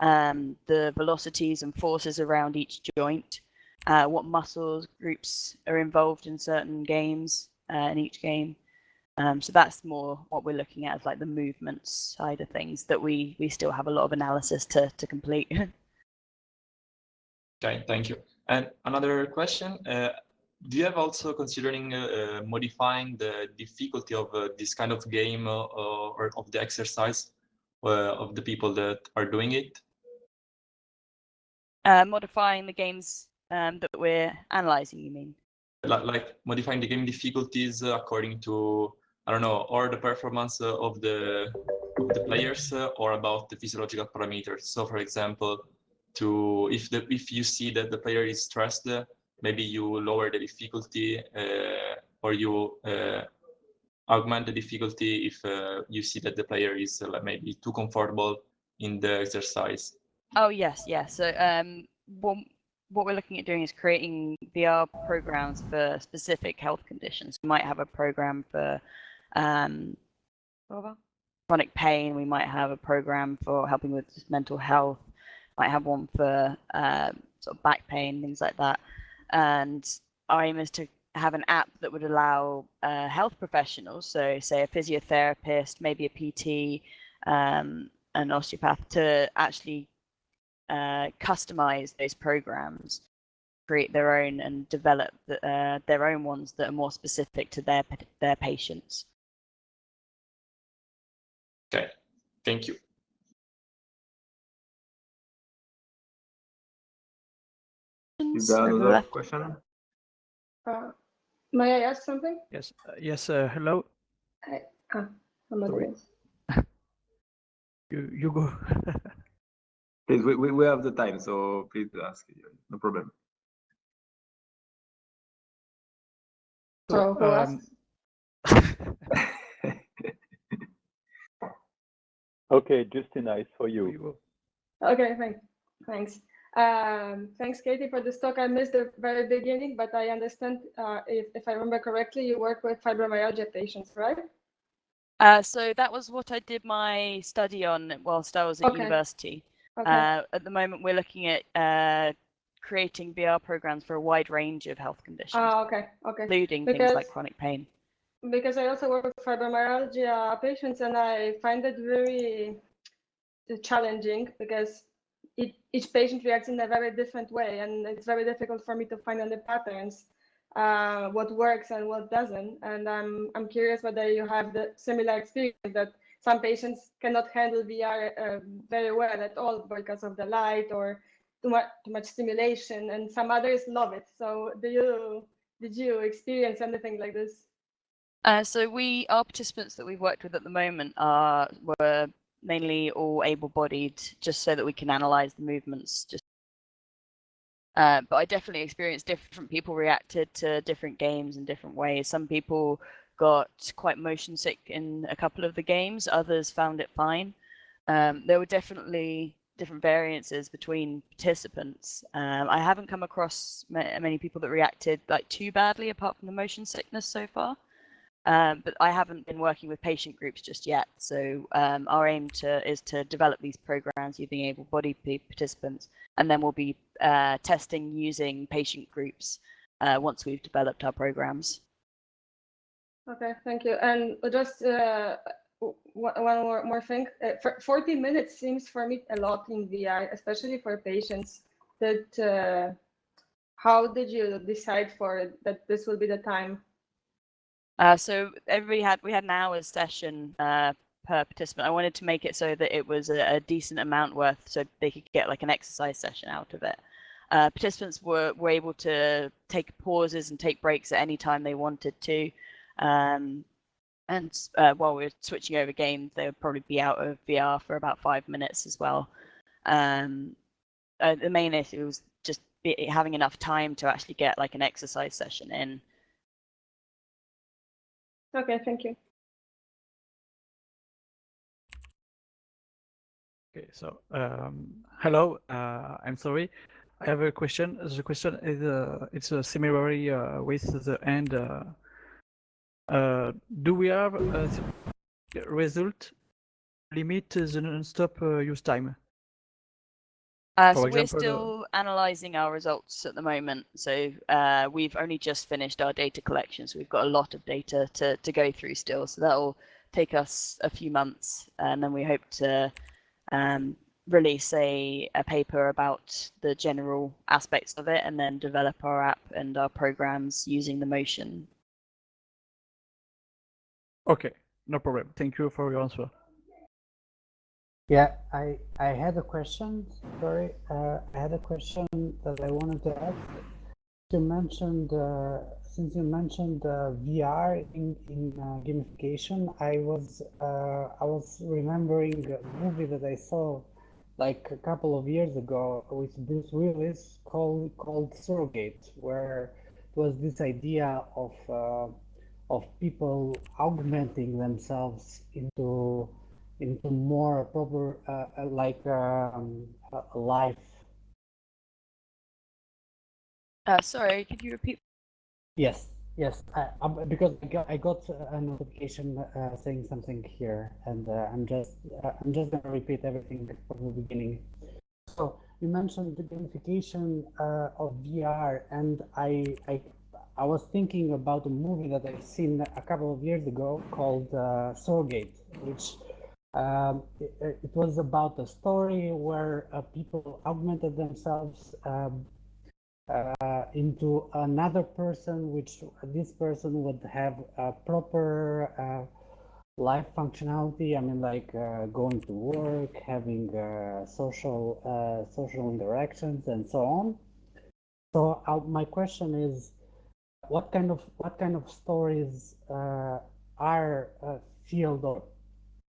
the velocities and forces around each joint, what muscles groups are involved in certain games in each game. So that's more what we're looking at, as like the movements side of things that we still have a lot of analysis to complete. Okay, thank you. And another question, do you have also considering modifying the difficulty of this kind of game or of the exercise of the people that are doing it? Modifying the games that we're analyzing, you mean? Like modifying the game difficulties according to, I don't know, or the performance of the players or about the physiological parameters. So for example, if you see that the player is stressed, maybe you lower the difficulty or you augment the difficulty if you see that the player is maybe too comfortable in the exercise. Oh yes, yes. So what we're looking at doing is creating VR programs for specific health conditions. We might have a program for chronic pain. We might have a program for helping with mental health. Might have one for sort of back pain, things like that. And our aim is to have an app that would allow health professionals, so say a physiotherapist, maybe a PT, an osteopath, to actually customize those programs, create their own, and develop their own ones that are more specific to their patients. Okay, thank you. Is there another question? May I ask something? Yes. Yes. Hello. Somebody else. You go. Please, we have the time, so please ask. No problem. So who asked? Okay, Justina, it's for you. Okay, thanks. Thanks, Katie, for this talk. I missed the very beginning, but I understand, if I remember correctly, you work with fibromyalgia patients, right? So that was what I did my study on whilst I was at Okay. university. Okay. At the moment, we're looking at creating VR programs for a wide range of health conditions, Okay. including things like chronic pain. Because I also work with fibromyalgia patients, and I find it very challenging because each patient reacts in a very different way, and it's very difficult for me to find the patterns, what works and what doesn't. And I'm curious whether you have the similar experience that some patients cannot handle VR very well at all because of the light or too much stimulation, and some others love it. So did you experience anything like this? So our participants that we've worked with at the moment were mainly all able-bodied, just so that we can analyze the movements. But I definitely experienced different people reacted to different games in different ways. Some people got quite motion sick in a couple of the games. Others found it fine. There were definitely different variances between participants. I haven't come across many people that reacted like too badly, apart from the motion sickness so far. But I haven't been working with patient groups just yet. So our aim is to develop these programs using able-bodied participants, and then we'll be testing using patient groups once we've developed our programs. Okay, thank you. And just one more thing. 40 minutes seems for me a lot in VR, especially for patients. How did you decide that this will be the time? So we had an hour's session per participant. I wanted to make it so that it was a decent amount worth, so they could get like an exercise session out of it. Participants were able to take pauses and take breaks at any time they wanted to. And while we were switching over games, they would probably be out of VR for about 5 minutes as well. The main issue was just having enough time to actually get like an exercise session in. Okay, thank you. Okay, so hello. I'm sorry. I have a question. The question is, it's similarly with the end. Do we have a result limit the non-stop use time? So we're still analyzing our results at the moment. So we've only just finished our data collection, so we've got a lot of data to go through still. So that will take us a few months, and then we hope to release a paper about the general aspects of it, and then develop our app and our programs using the motion. Okay, no problem. Thank you for your answer. Yeah, I had a question. Sorry, I had a question that I wanted to ask. You mentioned since you mentioned VR in gamification, I was remembering a movie that I saw like a couple of years ago with Bruce Willis called Surrogate, where it was this idea of people augmenting themselves into more proper life. Sorry, could you repeat? Yes, because I got a notification saying something here, and I'm just gonna repeat everything from the beginning. So you mentioned the gamification of VR, and I was thinking about a movie that I've seen a couple of years ago called Surrogate, which it was about a story where people augmented themselves into another person, which this person would have a proper life functionality. I mean, like going to work, having social interactions, and so on. So my question is, what kind of stories are filled up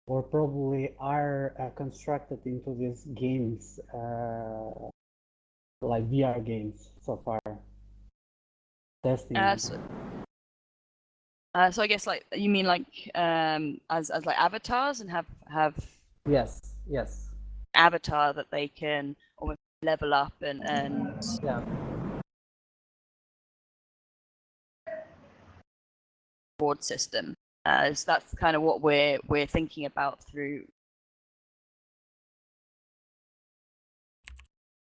or probably are constructed into these games, like VR games so far? Testing. So I guess like you mean like as like avatars and have yes avatar that they can almost level up and yeah. Reward system. So that's kind of what we're thinking about through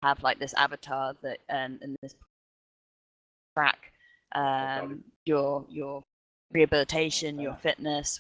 have like this avatar that and this track your rehabilitation, your fitness.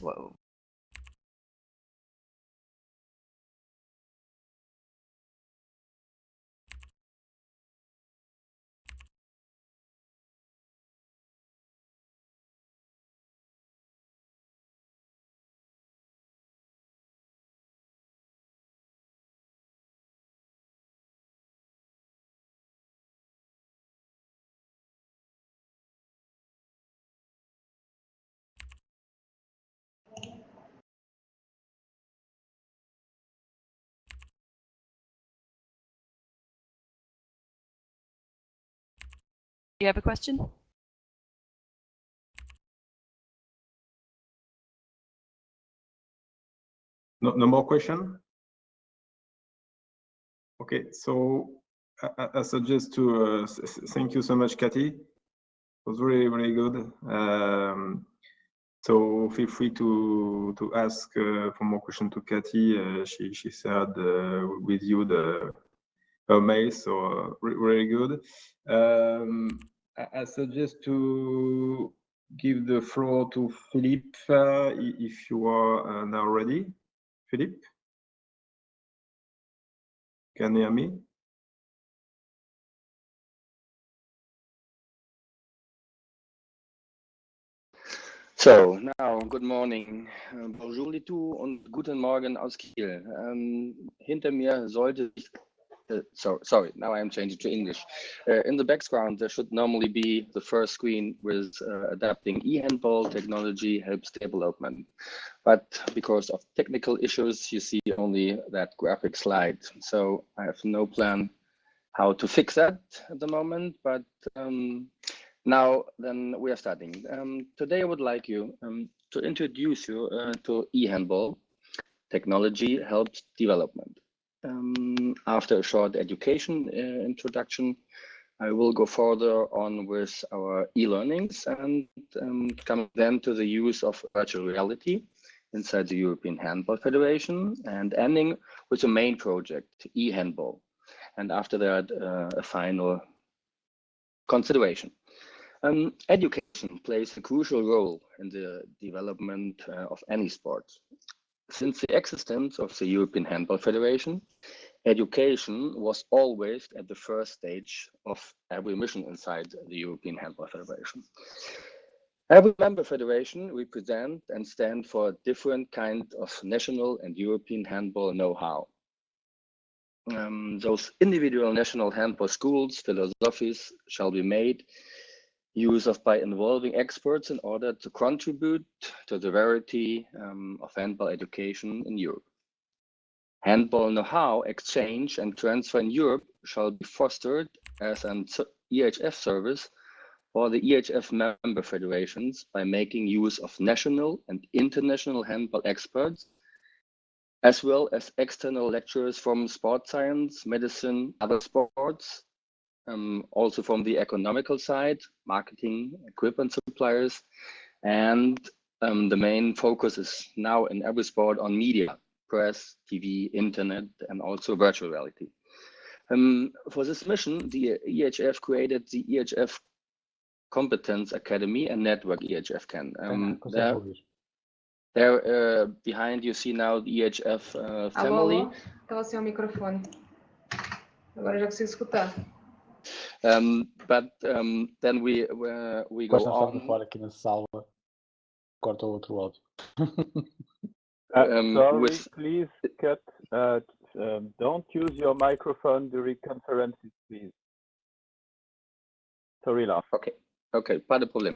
Do you have a question? No more question? Okay, so I suggest to thank you so much, Katie. It was really, really good. So feel free to ask for more questions to Katie. She shared with you her mail, so really good. I suggest to give the floor to Philip if you are now ready. Philip, can you hear me? So, now, good morning. Bonjour les tous und guten Morgen aus Kiel. Hinter mir sollte sorry, now I'm changing to English. In the background, there should normally be the first screen with adapting e-Handball-Technology helps development. But because of technical issues, you see only that graphic slide. So I have no plan how to fix that at the moment, but now then we are starting. Today I would like you to introduce you to e-Handball. Technology helps development. After a short education introduction, I will go further on with our e-learnings and come then to the use of virtual reality inside the European Handball Federation and ending with the main project, e-Handball. And after that, a final consideration. Education plays a crucial role in the development of any sport. Since the existence of the European Handball Federation, education was always at the first stage of every mission inside the European Handball Federation. Every member federation represent and stand for a different kind of national and European handball know-how. Those individual national handball schools, philosophies shall be made use of by involving experts in order to contribute to the variety of handball education in Europe. Handball know-how exchange and transfer in Europe shall be fostered as an EHF service for the EHF member federations by making use of national and international handball experts, as well as external lecturers from sports science, medicine, other sports, also from the economical side, marketing, equipment suppliers, and the main focus is now in every sport on media, press, TV, internet, and also virtual reality. For this mission, the EHF created the EHF Competence Academy and Network EHF can. There behind you see now the EHF family. Alô, estava sem o microfone. Agora já consigo escutar. But then we go on. Fora aqui na sala, corta o outro áudio. Sorry, please cut. Don't use your microphone during conferences, please. Sorry, Lars. Okay. Okay, pas de problème.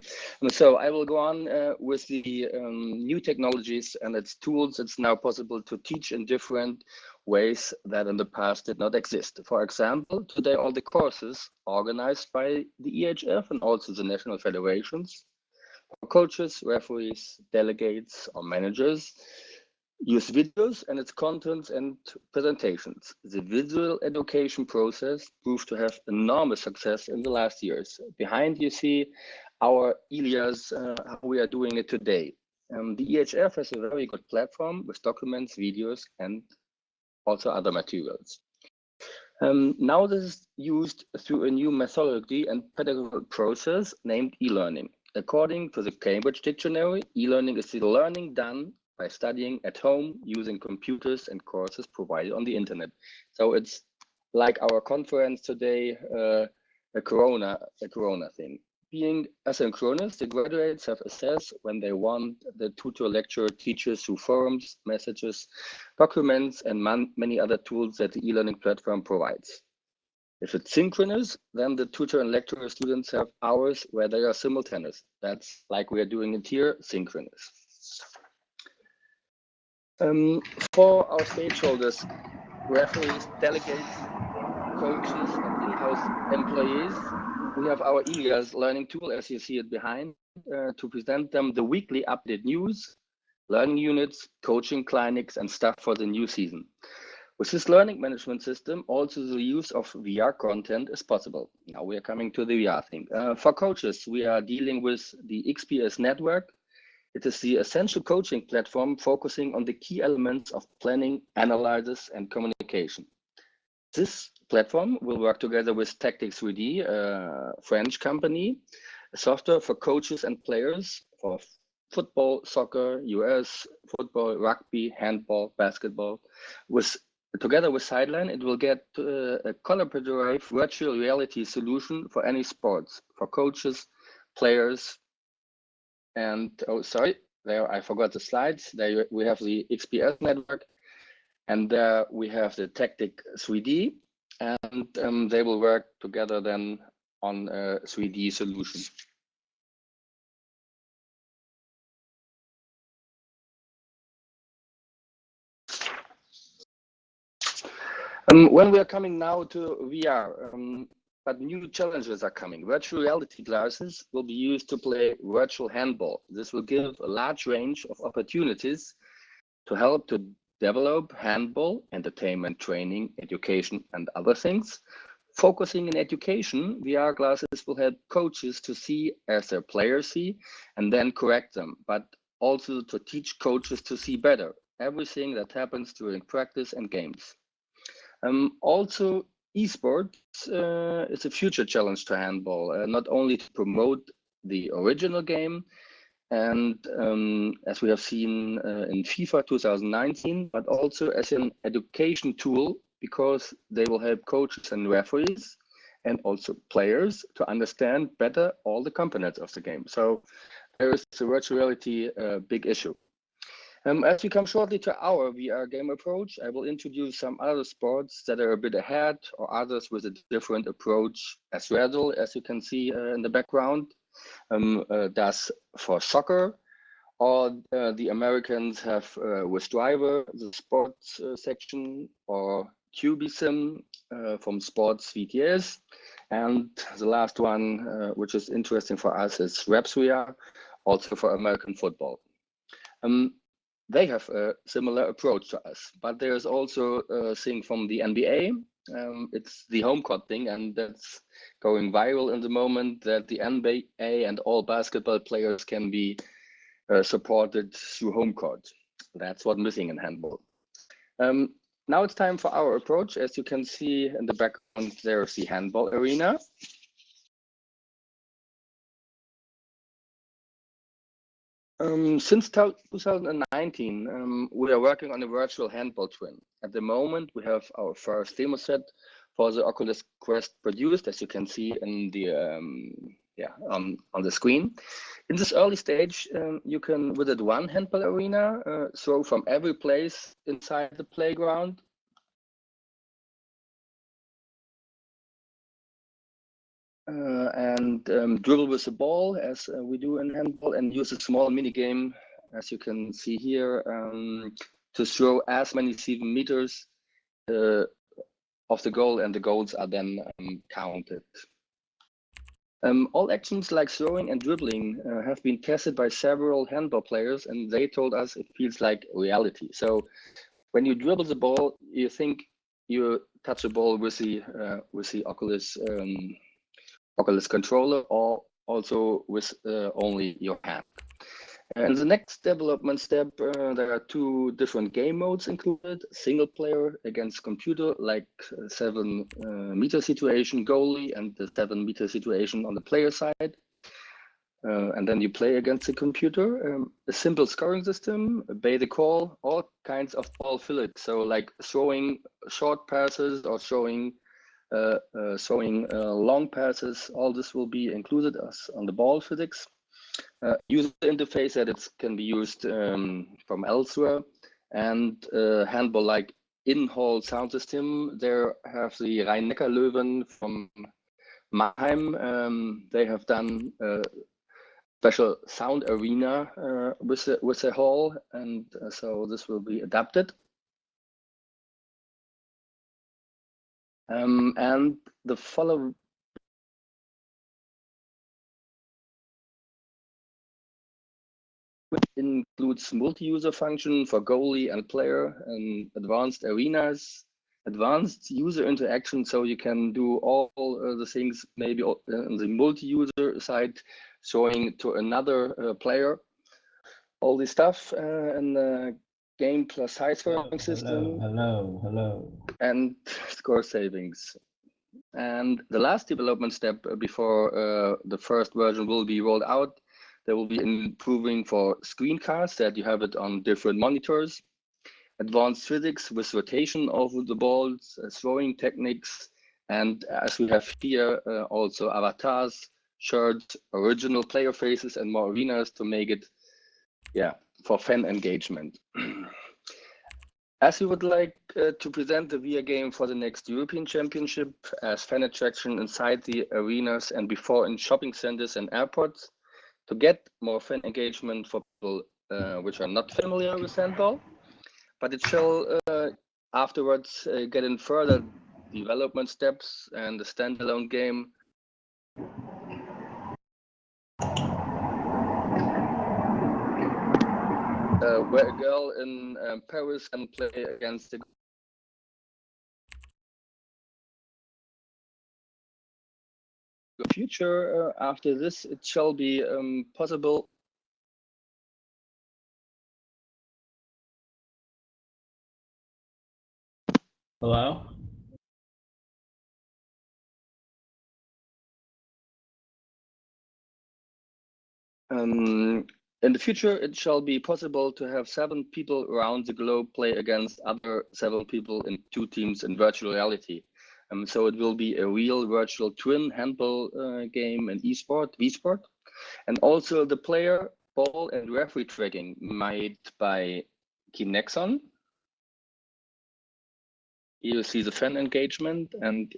So I will go on with the new technologies and its tools. It's now possible to teach in different ways that in the past did not exist. For example, today all the courses organized by the EHF and also the national federations for coaches, referees, delegates, or managers use videos and its contents and presentations. The visual education process proved to have enormous success in the last years. Behind you see our Ilias, how we are doing it today. The EHF has a very good platform with documents, videos, and also other materials. Now this is used through a new methodology and pedagogical process named e-learning. According to the Cambridge Dictionary, e-learning is the learning done by studying at home using computers and courses provided on the internet. So it's like our conference today, a corona thing. Being asynchronous, the graduates have access when they want. The tutor lecturer teaches through forums, messages, documents, and many other tools that the e-learning platform provides. If it's synchronous, then the tutor and lecturer students have hours where they are simultaneous. That's like we are doing it here, synchronous. For our stakeholders, referees, delegates, coaches, and in-house employees, we have our Ilias learning tool, as you see it behind, to present them the weekly updated news, learning units, coaching clinics, and stuff for the new season. With this learning management system, also the use of VR content is possible. Now we are coming to the VR thing. For coaches, we are dealing with the XPS network. It is the essential coaching platform focusing on the key elements of planning, analysis, and communication. This platform will work together with Tactics 3D, a French company, a software for coaches and players for football, soccer, US, football, rugby, handball, basketball. Together with Sideline, it will get a collaborative virtual reality solution for any sports, for coaches, players, and oh, sorry, there I forgot the slides. There we have the XPS network, and there we have the Tactic 3D, and they will work together then on a 3D solution. When we are coming now to VR, but new challenges are coming. Virtual reality glasses will be used to play virtual handball. This will give a large range of opportunities to help to develop handball, entertainment, training, education, and other things. Focusing in education, VR glasses will help coaches to see as their players see and then correct them, but also to teach coaches to see better everything that happens during practice and games. Also, eSports is a future challenge to handball, not only to promote the original game, and as we have seen in FIFA 2019, but also as an education tool, because they will help coaches and referees and also players to understand better all the components of the game. So there is the virtual reality big issue. As we come shortly to our VR game approach, I will introduce some other sports that are a bit ahead or others with a different approach as well, as you can see in the background. That's for soccer, or the Americans have with driver, the sports section, or QBSIM from sports VTS. And the last one, which is interesting for us, is RepsVR, also for American football. They have a similar approach to us, but there's also a thing from the NBA. It's the home court thing, and that's going viral in the moment, that the NBA and all basketball players can be supported through home court. That's what's missing in handball. Now it's time for our approach. As you can see in the background, there's the handball arena. Since 2019, we are working on a virtual handball twin. At the moment, we have our first demo set for the Oculus Quest produced, as you can see in the on the screen. In this early stage, you can visit one handball arena, throw from every place inside the playground. and dribble with the ball as we do in handball, and use a small mini game, as you can see here, to throw as many 7 meters of the goal, and the goals are then counted. All actions like throwing and dribbling have been tested by several handball players, and they told us it feels like reality. So when you dribble the ball, you think you touch the ball with the Oculus controller, or also with only your hand. And the next development step, there are 2 different game modes included: single player against computer, like 7 meter situation goalie, and the 7 meter situation on the player side. And then you play against the computer. A simple scoring system, obey the call, all kinds of ball physics. So like throwing short passes or throwing long passes, all this will be included as on the ball physics. User interface that it can be used from elsewhere, and handball like in-hall sound system. There have the Rhein-Neckar-Löwen from Mannheim. They have done a special sound arena with the hall, and so this will be adapted. And the follow includes multi-user function for goalie and player, and advanced arenas, advanced user interaction, so you can do all the things maybe on the multi-user side, showing to another player all this stuff, and the game plus size scoring system. Hello. And score savings. And the last development step before the first version will be rolled out, there will be improving for screencasts, that you have it on different monitors, advanced physics with rotation of the balls, throwing techniques, and as we have here, also avatars, shirts, original player faces, and more arenas to make it, for fan engagement. As we would like to present the VR game for the next European Championship as fan attraction inside the arenas and before in shopping centers and airports, to get more fan engagement for people which are not familiar with handball, but it shall afterwards get in further development steps and the standalone game. Where a girl in Paris can play against the future. After this, it shall be possible Hello? in the future, it shall be possible to have 7 people around the globe play against other 7 people in 2 teams in virtual reality. So it will be a real virtual twin handball game in VSport. And also the player, ball, and referee tracking made by Kinexon. Here you see the fan engagement, and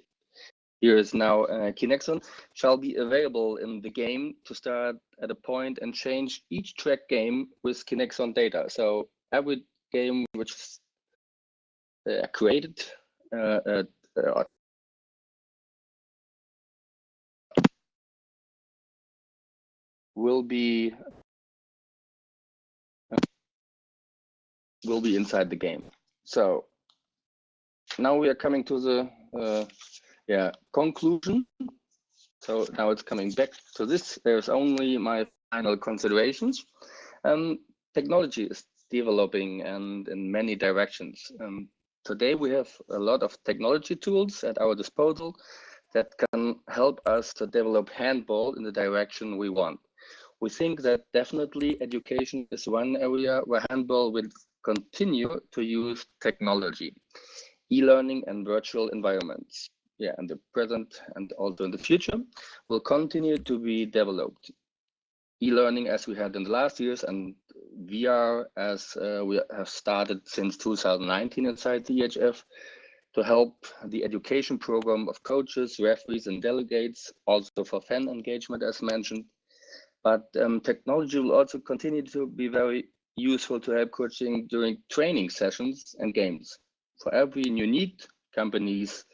here is now Kinexon, shall be available in the game to start at a point and change each track game with Kinexon data. So every game which is created will be inside the game. So now we are coming to the conclusion. So now it's coming back to this. There's only my final considerations. Technology is developing and in many directions. Today we have a lot of technology tools at our disposal that can help us to develop handball in the direction we want. We think that definitely education is one area where handball will continue to use technology, e-learning and virtual environments. In the present and also in the future will continue to be developed. E-learning as we had in the last years, and VR as we have started since 2019 inside the EHF, to help the education program of coaches, referees, and delegates, also for fan engagement, as mentioned. But technology will also continue to be very useful to help coaching during training sessions and games. For every new need, companies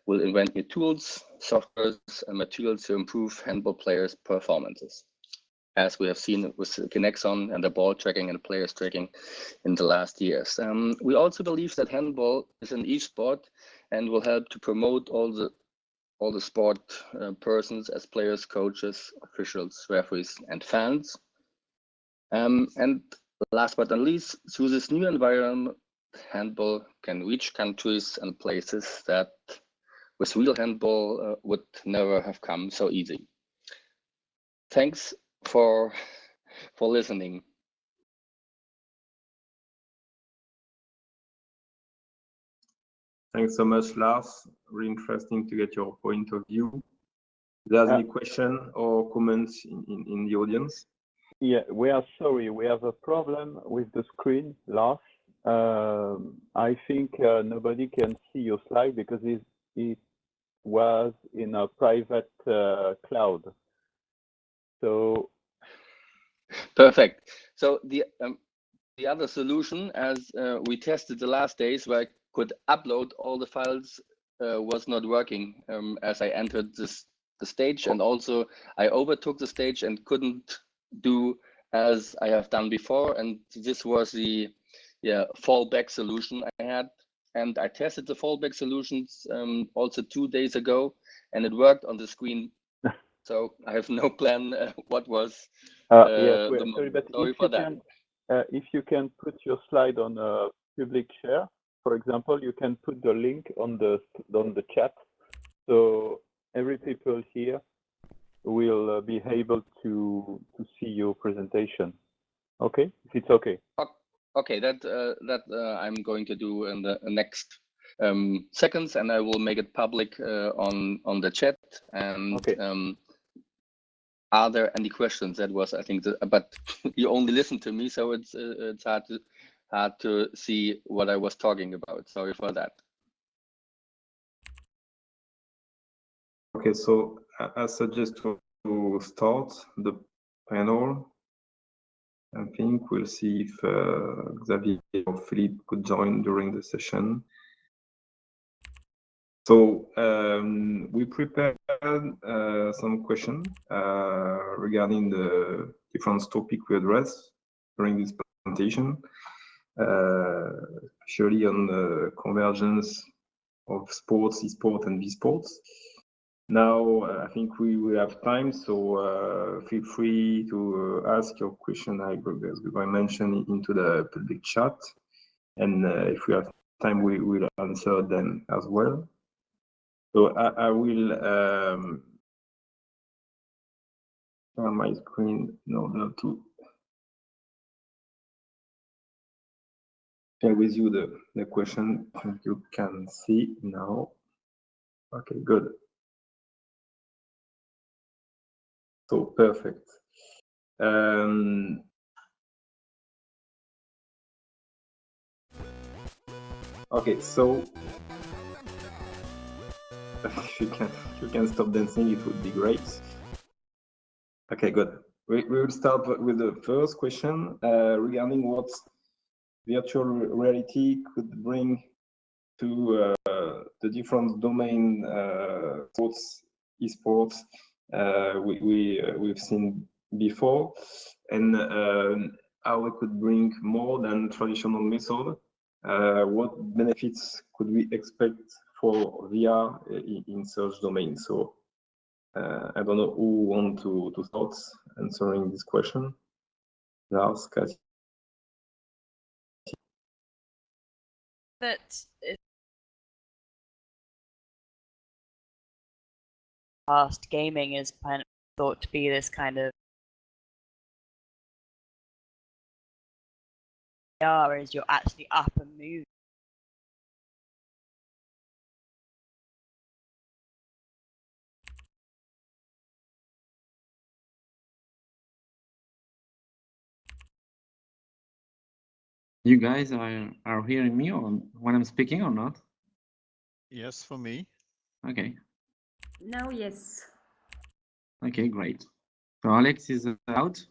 will invent new tools, softwares, and materials to improve handball players' performances, as we have seen with Kinexon and the ball tracking and players tracking in the last years. We also believe that handball is an e-sport and will help to promote all the sport persons as players, coaches, officials, referees, and fans. And last but not least, through this new environment, handball can reach countries and places that with real handball would never have come so easy. Thanks for listening. Thanks so much, Lars. Really interesting to get your point of view. If there's any question or comments in the audience? Yeah, we are sorry. We have a problem with the screen, Lars. I think nobody can see your slide because it was in a private cloud. So perfect. So the other solution, as we tested the last days, where I could upload all the files, was not working as I entered the stage, and also I overtook the stage and couldn't do as I have done before. And this was the fallback solution I had. And I tested the fallback solutions also 2 days ago, and it worked on the screen. So I have no plan what was yes, sorry, but if you can put your slide on a public share, for example, you can put the link on the chat, so every people here will be able to see your presentation. Okay, if it's okay. Okay, that I'm going to do in the next seconds, and I will make it public on the chat. And okay. Are there any questions? That was, I think, but you only listen to me, so it's hard to see what I was talking about. Sorry for that. Okay, so I suggest to start the panel. I think we'll see if Xavier or Philippe could join during the session. So we prepared some questions regarding the different topics we address during this presentation, especially on the convergence of sports, eSports, and VSports. Now, I think we will have time, so feel free to ask your question, as I mentioned, into the public chat. And if we have time, we will answer them as well. So I will share my screen in order to share with you the question you can see now. Okay, good. So perfect. Okay, so if you can stop dancing, it would be great. Okay, good. We will start with the first question regarding what virtual reality could bring to the different domain sports, eSports we've seen before, and how it could bring more than traditional method. What benefits could we expect for VR in such domain? So I don't know who want to start answering this question. Lars, Katie. That past gaming is kind of thought to be this kind of VR, is you're actually up and moving. You guys are hearing me or when I'm speaking or not? Yes, for me. Okay. Now, yes. Okay, great. So Alex is out.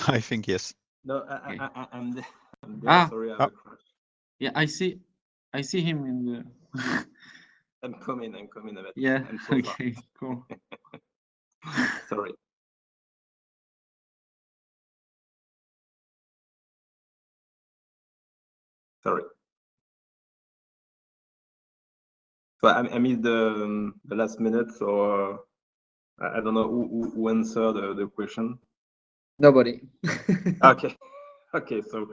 I think yes. No, Okay. I'm there. Ah. Sorry, I have a crash. Yeah, I see him in the. I'm coming. But Yeah. I'm so far. Okay. Cool. Sorry. Sorry. So I missed the last minute, so I don't know who answered the question. Nobody. Okay. Okay. So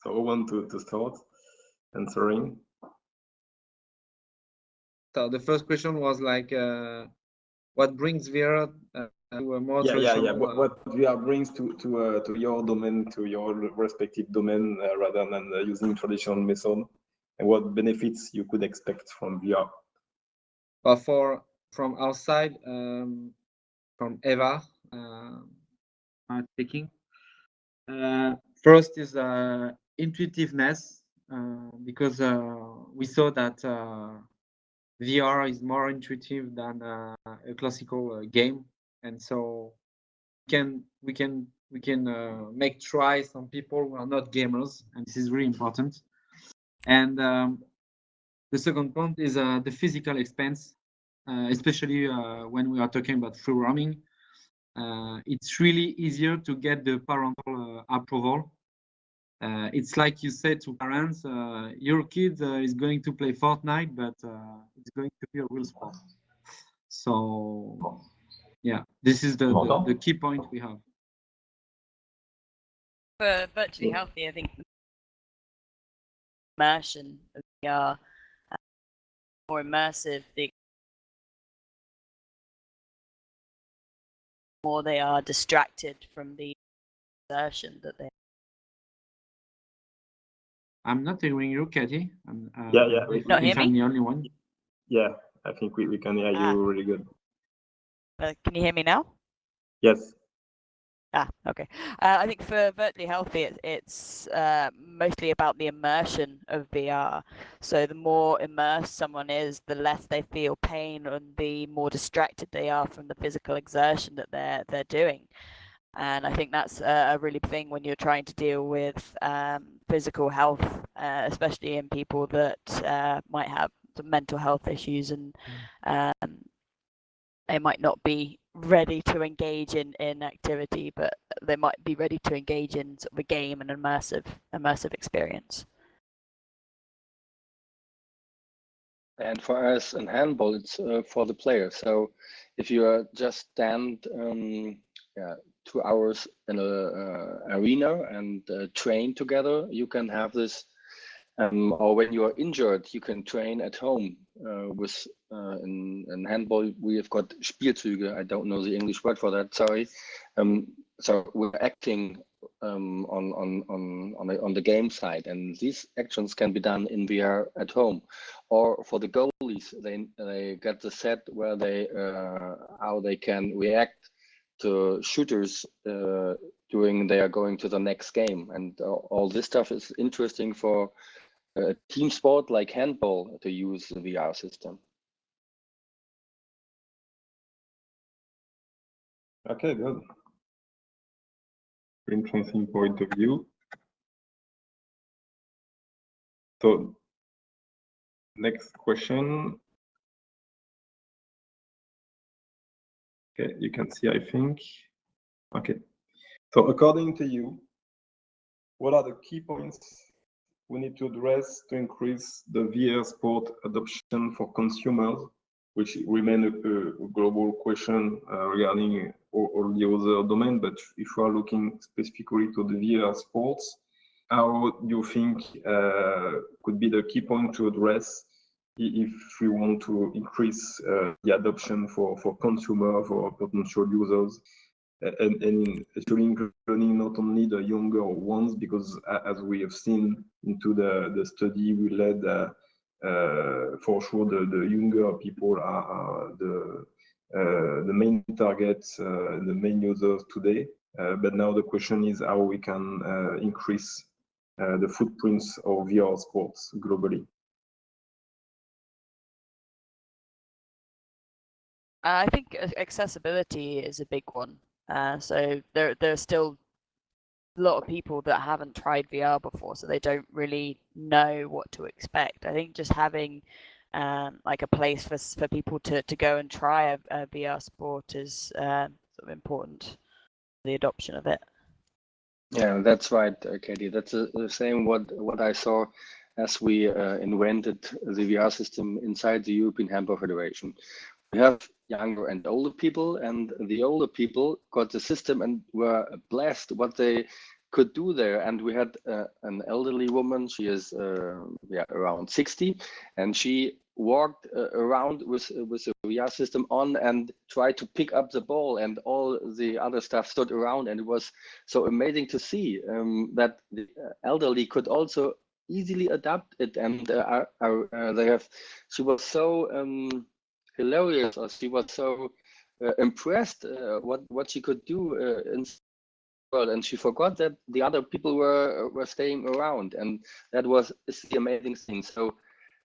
I want to start answering. So the first question was like, what brings VR to a more traditional? Yeah. What VR brings to your domain, to your respective domain, rather than using traditional method, and what benefits you could expect from VR? But from our side, from Eva, speaking. First is intuitiveness, because we saw that VR is more intuitive than a classical game, and so we can make tries on people who are not gamers, and this is really important. And the second point is the physical expense, especially when we are talking about free roaming. It's really easier to get the parental approval. It's like you said to parents, your kid is going to play Fortnite, but it's going to be a real sport. So yeah, this is the key point we have. For virtually healthy, I think immersion of VR, more immersive, the more they are distracted from the exertion that they. I'm not hearing you, Katie. Yeah. Not hear me? I'm the only one. Yeah, I think we can hear you really good. Can you hear me now? Yes. Okay. I think for virtually healthy, it's mostly about the immersion of VR. So the more immersed someone is, the less they feel pain, and the more distracted they are from the physical exertion that they're doing. And I think that's a really big thing when you're trying to deal with physical health, especially in people that might have some mental health issues, and they might not be ready to engage in activity, but they might be ready to engage in sort of a game and immersive experience. And for us in handball, it's for the player. So if you are just stand 2 hours in a arena and train together, you can have this. Or when you are injured, you can train at home. With in handball, we have got Spielzüge. I don't know the English word for that. Sorry. So we're acting on the game side, and these actions can be done in VR at home. Or for the goalies, they get the set where they how they can react to shooters during they are going to the next game, and all this stuff is interesting for a team sport like handball to use the VR system. Okay, good. Interesting point of view. So, next question. Okay, you can see, I think. Okay. So, according to you, what are the key points we need to address to increase the VR sport adoption for consumers, which remain a global question regarding all the other domain, but if we are looking specifically to the VR sports, how do you think could be the key point to address if we want to increase the adoption for consumers, for potential users, and actually including not only the younger ones, because as we have seen into the study we led, for sure the younger people are the main targets, the main users today. But now the question is how we can increase the footprints of VR sports globally. I think accessibility is a big one. So there's still a lot of people that haven't tried VR before, so they don't really know what to expect. I think just having like a place for people to go and try a VR sport is sort of important, the adoption of it. Yeah, that's right, Katie. That's the same what I saw as we invented the VR system inside the European Handball Federation. We have younger and older people, and the older people got the system and were blessed what they could do there. And we had an elderly woman. She is around 60, and she walked around with a VR system on and tried to pick up the ball, and all the other staff stood around, and it was so amazing to see that the elderly could also easily adapt it. And she was so hilarious, or she was so impressed what she could do in the world, and she forgot that the other people were staying around, and that is the amazing thing. So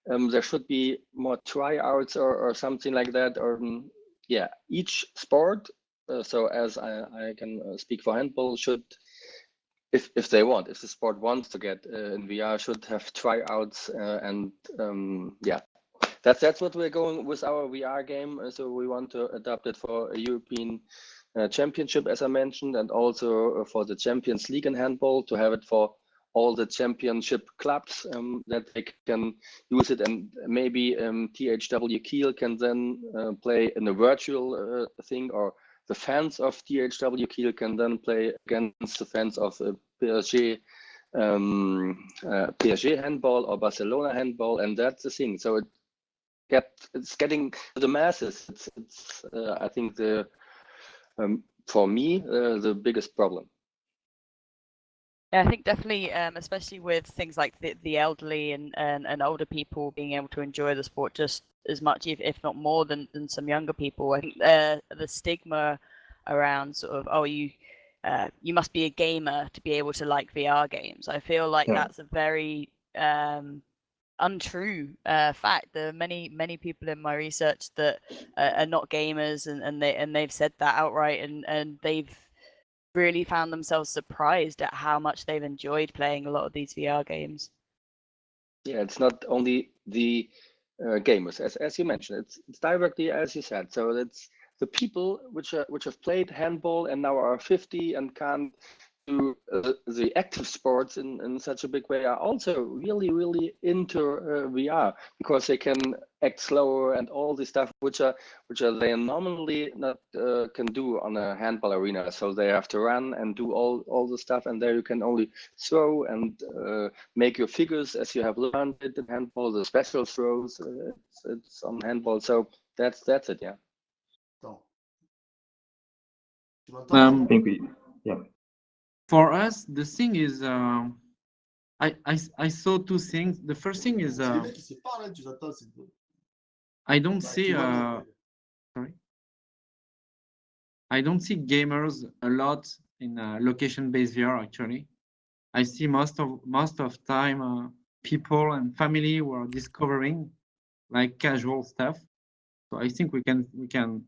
there should be more tryouts or something like that, or yeah, each sport. So as I can speak for handball, should, if the sport wants to get in VR, should have tryouts and yeah. That's what we're going with our VR game. So we want to adapt it for a European championship, as I mentioned, and also for the Champions League in handball, to have it for all the championship clubs that they can use it. And maybe THW Kiel can then play in a virtual thing, or the fans of THW Kiel can then play against the fans of PSG handball or Barcelona handball, and that's the thing. So it's getting to the masses. It's I think for me the biggest problem. Yeah, I think definitely, especially with things like the elderly and older people being able to enjoy the sport just as much, if not more than some younger people. I think the stigma around sort of, oh, you must be a gamer to be able to like VR games. I feel like that's a very untrue fact. There are many people in my research that are not gamers, and they've said that outright, and they've really found themselves surprised at how much they've enjoyed playing a lot of these VR games. Yeah, it's not only the gamers, as you mentioned. It's directly as you said. So it's the people which have played handball and now are 50 and can't do the active sports in such a big way, are also really into VR, because they can act slower and all the stuff which are they normally not can do on a handball arena. So they have to run and do all the stuff, and there you can only throw and make your figures as you have learned it in handball. The special throws, it's on handball. So that's it. Yeah. I think yeah. For us, the thing is, I saw two things. The first thing is, I don't see gamers a lot in location-based VR. Actually, I see most of time people and family who are discovering like casual stuff. So I think we can.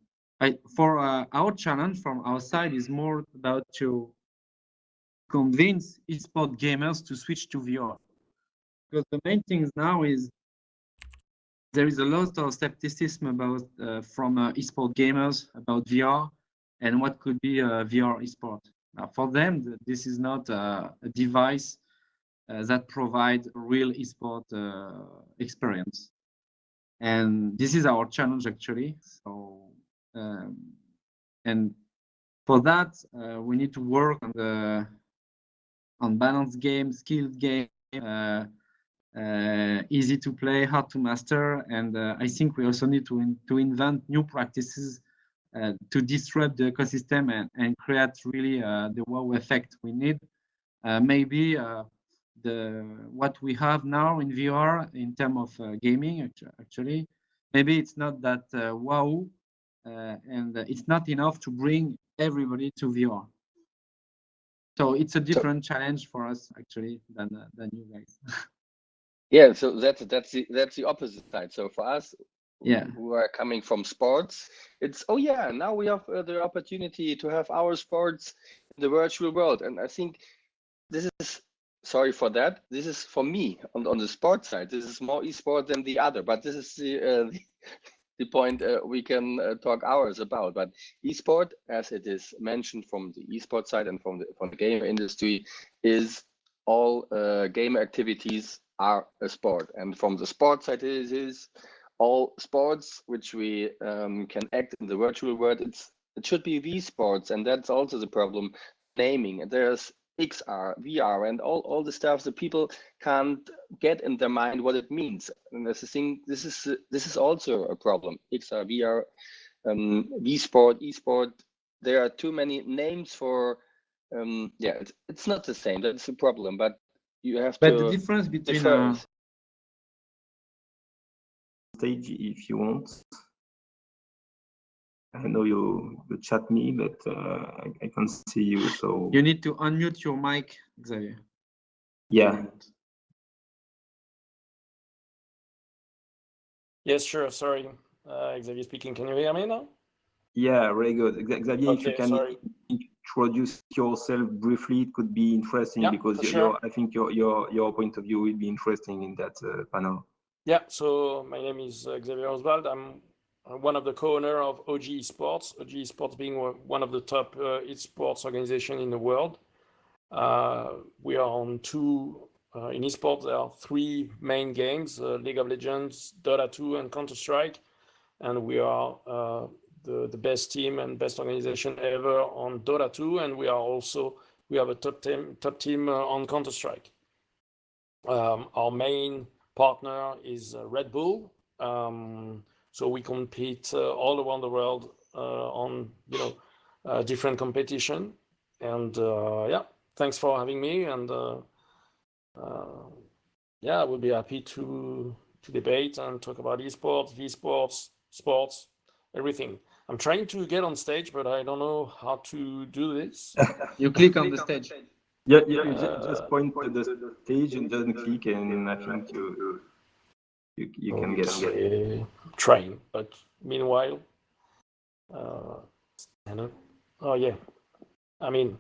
For our challenge from our side is more about to convince eSport gamers to switch to VR, because the main thing now is there is a lot of skepticism about from eSport gamers about VR and what could be a VR eSport. For them, this is not a device that provides real eSport experience, and this is our challenge actually. So and for that we need to work on balanced game, skilled game, easy to play, hard to master, and I think we also need to invent new practices to disrupt the ecosystem and create really the wow effect we need. Maybe what we have now in VR in terms of gaming, actually, maybe it's not that wow, and it's not enough to bring everybody to VR. So it's a different challenge for us actually than you guys. Yeah, so that's the opposite side. So for us, who are coming from sports. It's, oh yeah, now we have the opportunity to have our sports in the virtual world. And I think this is, sorry for that, this is for me on the sports side, this is more esport than the other, but this is the point we can talk hours about. But esport, as it is mentioned from the esport side and from the game industry, is all game activities are a sport. And from the sport side, it is all sports which we can act in the virtual world. It should be V sports, and that's also the problem, naming. There's XR, VR, and all the stuff that people can't get in their mind what it means. And that's the thing. This is also a problem. XR, VR, V sport, eSport. There are too many names for. Yeah, it's not the same. That's the problem. But you have but to. But the difference between stage if you want. I know you chat me, but I can't see you. So you need to unmute your mic, Xavier. Yeah. Yes, sure. Sorry, Xavier speaking. Can you hear me now? Yeah, very good. Xavier, Okay, if you can sorry. introduce yourself briefly, it could be interesting, Yeah, because I think your point of view will be interesting in that panel. Yeah, so my name is Xavier OSWALD. I'm one of the co-owner of OG eSports. OG eSports being one of the top eSports organization in the world. We are on in eSports, there are 3 main games, League of Legends, Dota 2, and Counter-Strike. And we are the best team and best organization ever on Dota 2. And we have a top team on Counter-Strike. Our main partner is Red Bull. So we compete all around the world on different competition. And yeah, thanks for having me. And yeah, I would be happy to debate and talk about eSports, V-sports, sports, everything. I'm trying to get on stage, but I don't know how to do this. You click on the stage. Yeah, you just point to the stage and then click, and I think you can get on it. Trying, but meanwhile, oh yeah, I mean,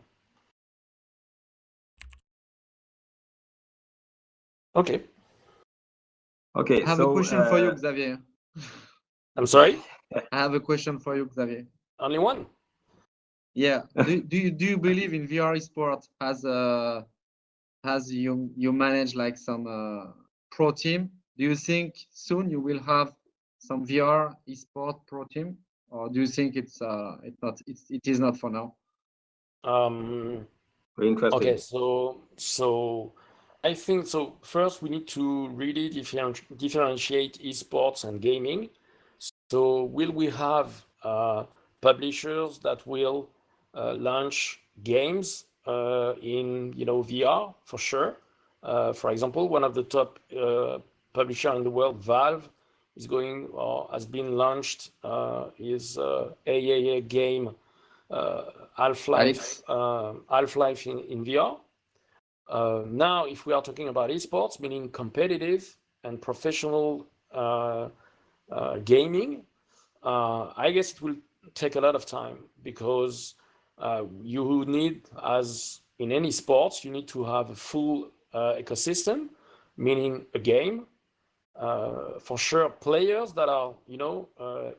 okay. Okay, I have a question for you, Xavier. I'm sorry? I have a question for you, Xavier. Only one? Yeah. Do you believe in VR eSport as you manage like some pro team? Do you think soon you will have some VR eSport pro team, or do you think it is not for now? Okay, so I think so. First, we need to really differentiate esports and gaming. So, will we have publishers that will launch games in VR for sure? For example, one of the top publisher in the world, Valve, is going or has been launched his AAA game Half-Life in VR. Now, if we are talking about esports, meaning competitive and professional gaming, I guess it will take a lot of time, because you need, as in any sports, you need to have a full ecosystem, meaning a game. For sure, players that are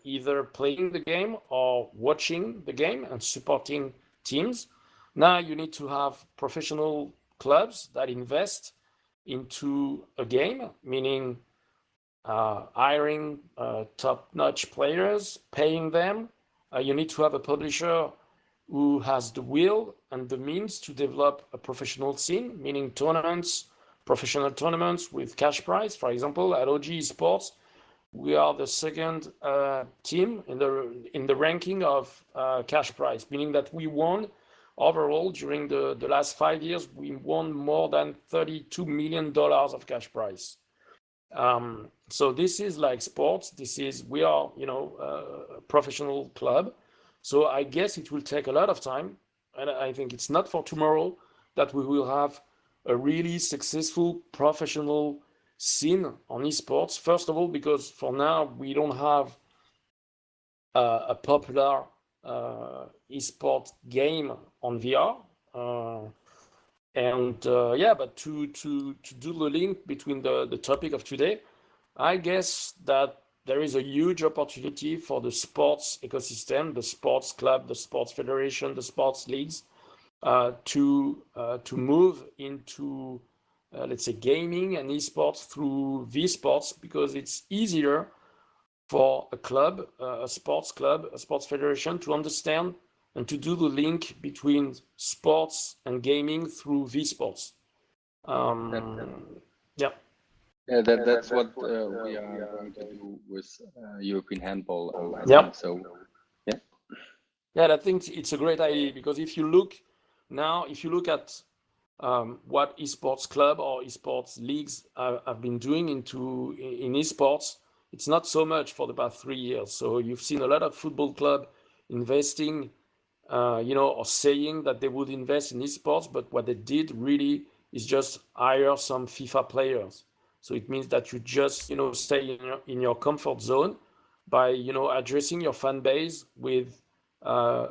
either playing the game or watching the game and supporting teams. Now you need to have professional clubs that invest into a game, meaning hiring top-notch players, paying them. You need to have a publisher who has the will and the means to develop a professional scene, meaning tournaments, professional tournaments with cash prize. For example, at OG eSports, we are the second team in the ranking of cash prize, meaning that we won overall during the last 5 years. We won more than $32 million of cash prize. So this is like sports. We are a professional club. So I guess it will take a lot of time, and I think it's not for tomorrow that we will have a really successful professional scene on esports. First of all, because for now we don't have a popular esports game on VR. But to do the link between the topic of today, I guess that there is a huge opportunity for the sports ecosystem, the sports club, the sports federation, the sports leagues, to move into, let's say, gaming and esports through VSports, because it's easier for a club, a sports club, a sports federation to understand and to do the link between sports and gaming through VSports. That's what we are going to do with European handball. I think so. I think it's a great idea, because if you look at what esports club or esports leagues have been doing in esports, it's not so much for the past 3 years. So you've seen a lot of football club investing, or saying that they would invest in esports, but what they did really is just hire some FIFA players. So it means that you just, stay in your comfort zone by, addressing your fan base with a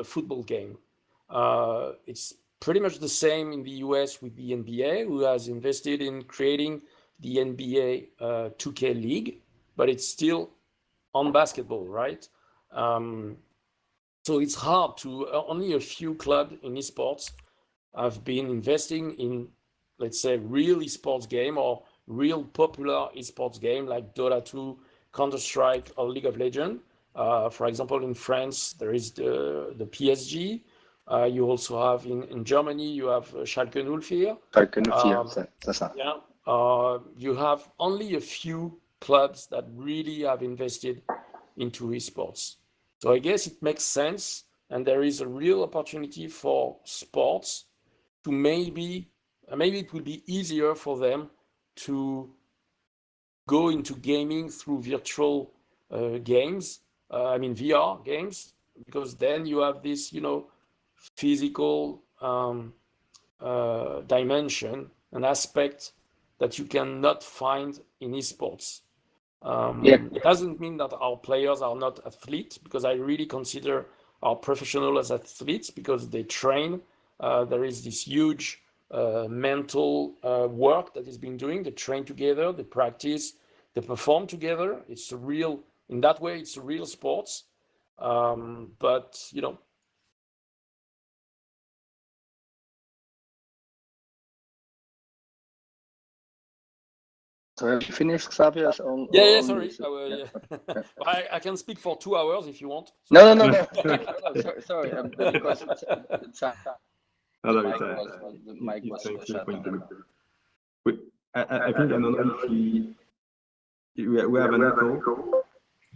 football game. It's pretty much the same in the US with the NBA, who has invested in creating the NBA 2K League, but it's still on basketball, right? So it's hard to, only a few clubs in esports have been investing in, let's say, real esports game or real popular esports game like Dota 2, Counter-Strike, or League of Legends. For example, in France, there is the PSG. You also have in Germany, you have Schalke 04. Schalke 04, that's that. You have only a few clubs that really have invested into esports. So I guess it makes sense, and there is a real opportunity for sports to maybe it will be easier for them to go into gaming through virtual games, VR games, because then you have this, physical dimension, an aspect that you cannot find in esports. It doesn't mean that our players are not athletes, because I really consider our professionals as athletes, because they train. There is this huge mental work that is being doing. They train together, they practice, they perform together. In that way, it's a real sports. But So have you finished, Xavier? Sorry. I can speak for 2 hours if you want. No. Sorry, because the mic was shut down. I think, I don't know if we have an echo.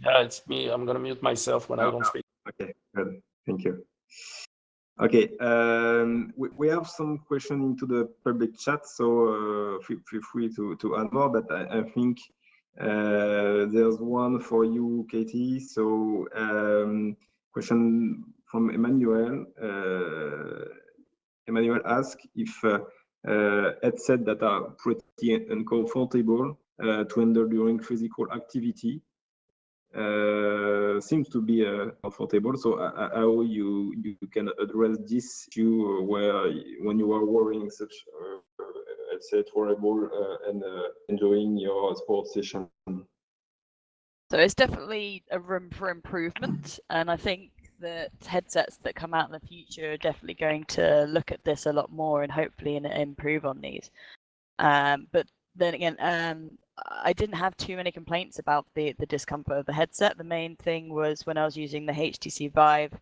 Yeah, it's me. I'm going to mute myself when I don't speak. Okay, good. Thank you. Okay, we have some questions into the public chat, so feel free to add more, but I think there's one for you, Katie. So question from Emmanuel. Emmanuel asks if headsets that are pretty uncomfortable to handle during physical activity seems to be comfortable. So how you can address this issue when you are wearing such headset wearable and enjoying your sports session? So it's definitely a room for improvement, and I think that headsets that come out in the future are definitely going to look at this a lot more and hopefully improve on these. But then again, I didn't have too many complaints about the discomfort of the headset. The main thing was when I was using the HTC Vive,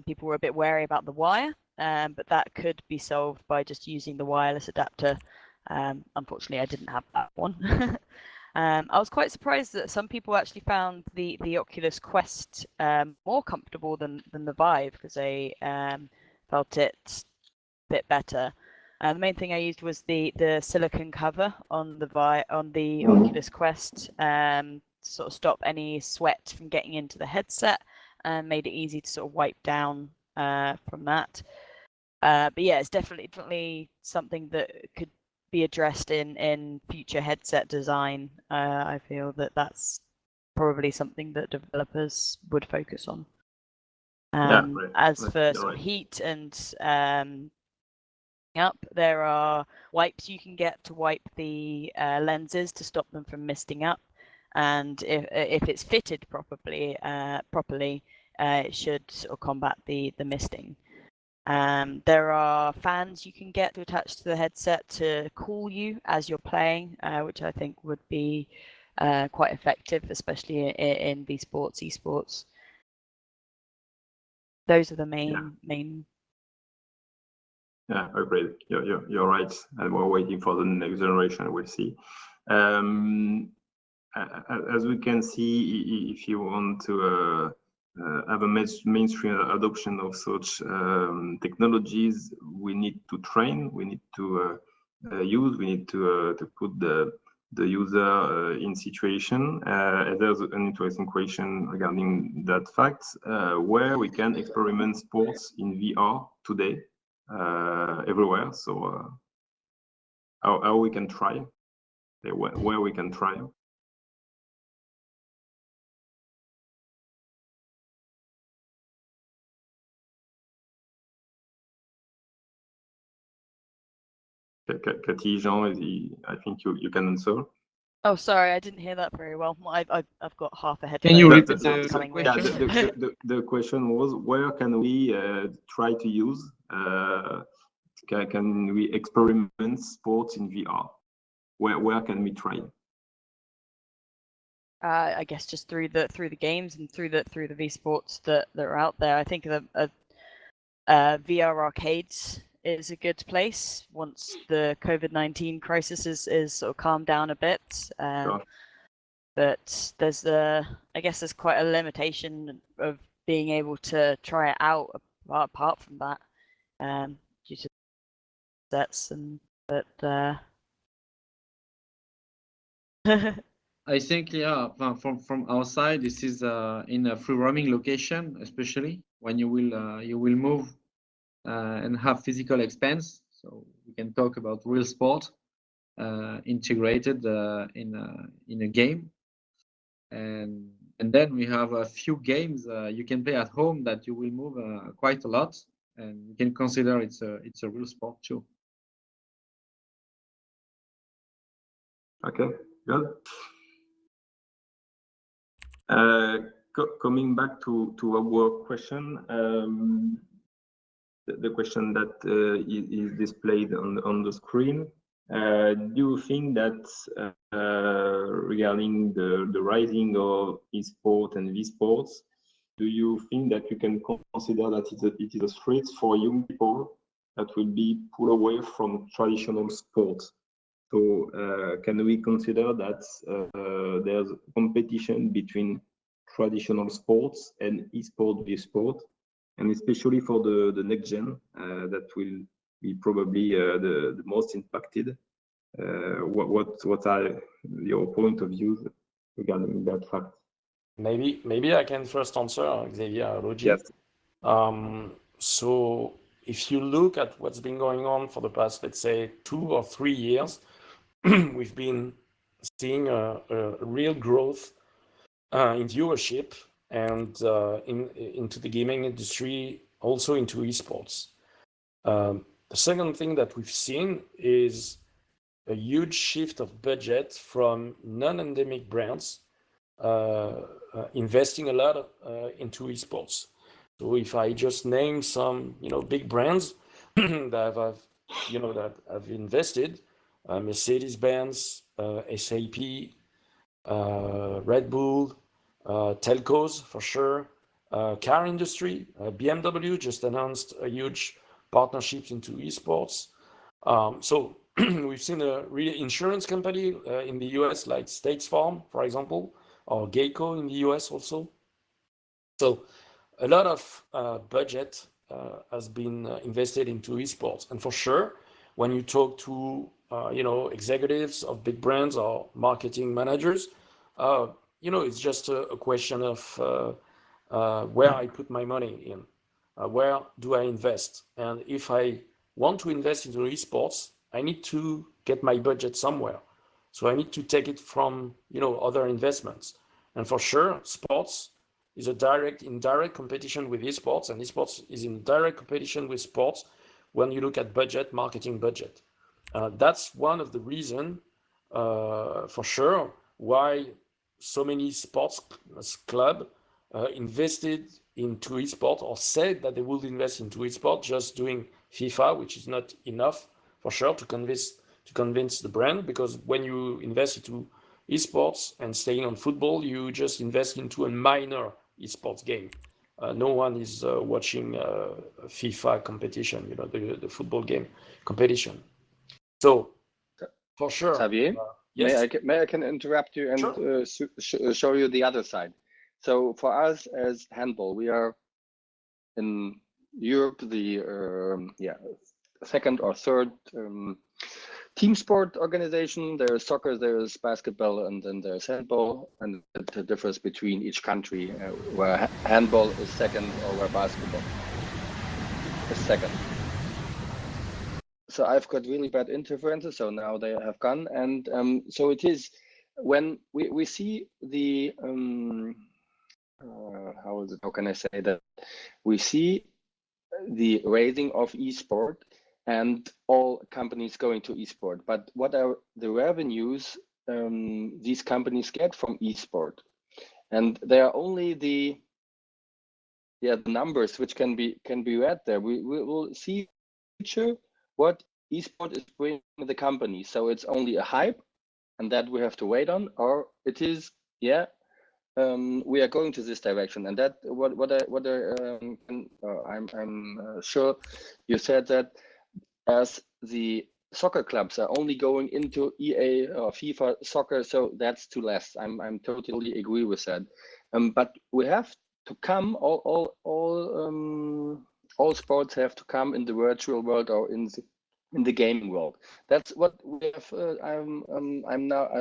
people were a bit wary about the wire, but that could be solved by just using the wireless adapter. Unfortunately, I didn't have that one. I was quite surprised that some people actually found the Oculus Quest more comfortable than the Vive, because they felt it a bit better. The main thing I used was the silicone cover on the Oculus Quest to sort of stop any sweat from getting into the headset, and made it easy to sort of wipe down from that. But yeah, it's definitely something that could be addressed in future headset design. I feel that that's probably something that developers would focus on. As for sort of heat and up, there are wipes you can get to wipe the lenses to stop them from misting up, and if it's fitted properly, it should sort of combat the misting. There are fans you can get to attach to the headset to cool you as you're playing, which I think would be quite effective, especially in VSports, eSports. Those are the main. Yeah, agreed. You're right, and we're waiting for the next generation. We'll see. As we can see, if you want to have a mainstream adoption of such technologies, we need to train, we need to use, we need to put the user in situation. There's an interesting question regarding that fact, where we can experiment sports in VR today, everywhere. So how we can try, where we can try. Katie, Jean, I think you can answer. Oh, sorry, I didn't hear that very well. I've got half a head. Can you repeat the question? Yeah, the question was, where can we try to use? Can we experiment sports in VR? Where can we try? I guess just through the games and through the VSports that are out there. I think the VR arcades is a good place once the COVID-19 crisis is sort of calmed down a bit. Sure. But I guess there's quite a limitation of being able to try it out apart from that, due to sets I think, yeah, from our side, this is in a free roaming location, especially when you will move and have physical expense. So we can talk about real sport integrated in a game, and then we have a few games you can play at home that you will move quite a lot, and you can consider it's a real sport too. Okay, good. Coming back to our question, the question that is displayed on the screen. Do you think that regarding the rising of eSport and VSports, do you think that you can consider that it is a threat for young people that will be pulled away from traditional sports? So can we consider that there's competition between traditional sports and eSport, VSport, and especially for the next gen that will be probably the most impacted? What are your point of view regarding that fact? Maybe I can first answer, Xavier. Yes. So if you look at what's been going on for the past, let's say, 2 or 3 years, we've been seeing a real growth in viewership and into the gaming industry, also into eSports. The second thing that we've seen is a huge shift of budget from non-endemic brands investing a lot into eSports. So if I just name some, big brands that have invested, Mercedes-Benz, SAP, Red Bull, telcos for sure, car industry, BMW just announced a huge partnerships into eSports. So we've seen a real insurance company in the US like State Farm, for example, or Geico in the US also. So a lot of budget has been invested into eSports. And for sure, when you talk to executives of big brands or marketing managers, it's just a question of where I put my money in, where do I invest? And if I want to invest into eSports, I need to get my budget somewhere. So I need to take it from, other investments. And for sure, sports is in direct competition with esports, and esports is in direct competition with sports when you look at marketing budget. That's one of the reasons, for sure, why so many sports clubs invested into eSport or said that they would invest into eSport, just doing FIFA, which is not enough for sure to convince the brand, because when you invest into eSports and staying on football, you just invest into a minor eSports game. No one is watching FIFA competition, the football game competition. So for sure. Xavier, yes. may I can interrupt you and sure. Show you the other side. So for us as handball, we are in Europe the second or third team sport organization. There's soccer, there's basketball, and then there's handball, and the difference between each country, where handball is second or where basketball is second. So I've got really bad interferences, so now they have gone, and so it is when we see the how can I say that, we see the raising of eSport and all companies going to eSport, but what are the revenues these companies get from eSport? And they are only the numbers which can be read there. We will see future what eSport is bringing the company. So it's only a hype, and that we have to wait on, or it is we are going to this direction, and that I'm sure you said that as the soccer clubs are only going into EA or FIFA soccer, so that's too less. I'm totally agree with that. But we have to come all sports have to come in the virtual world or in the gaming world. That's what we have. I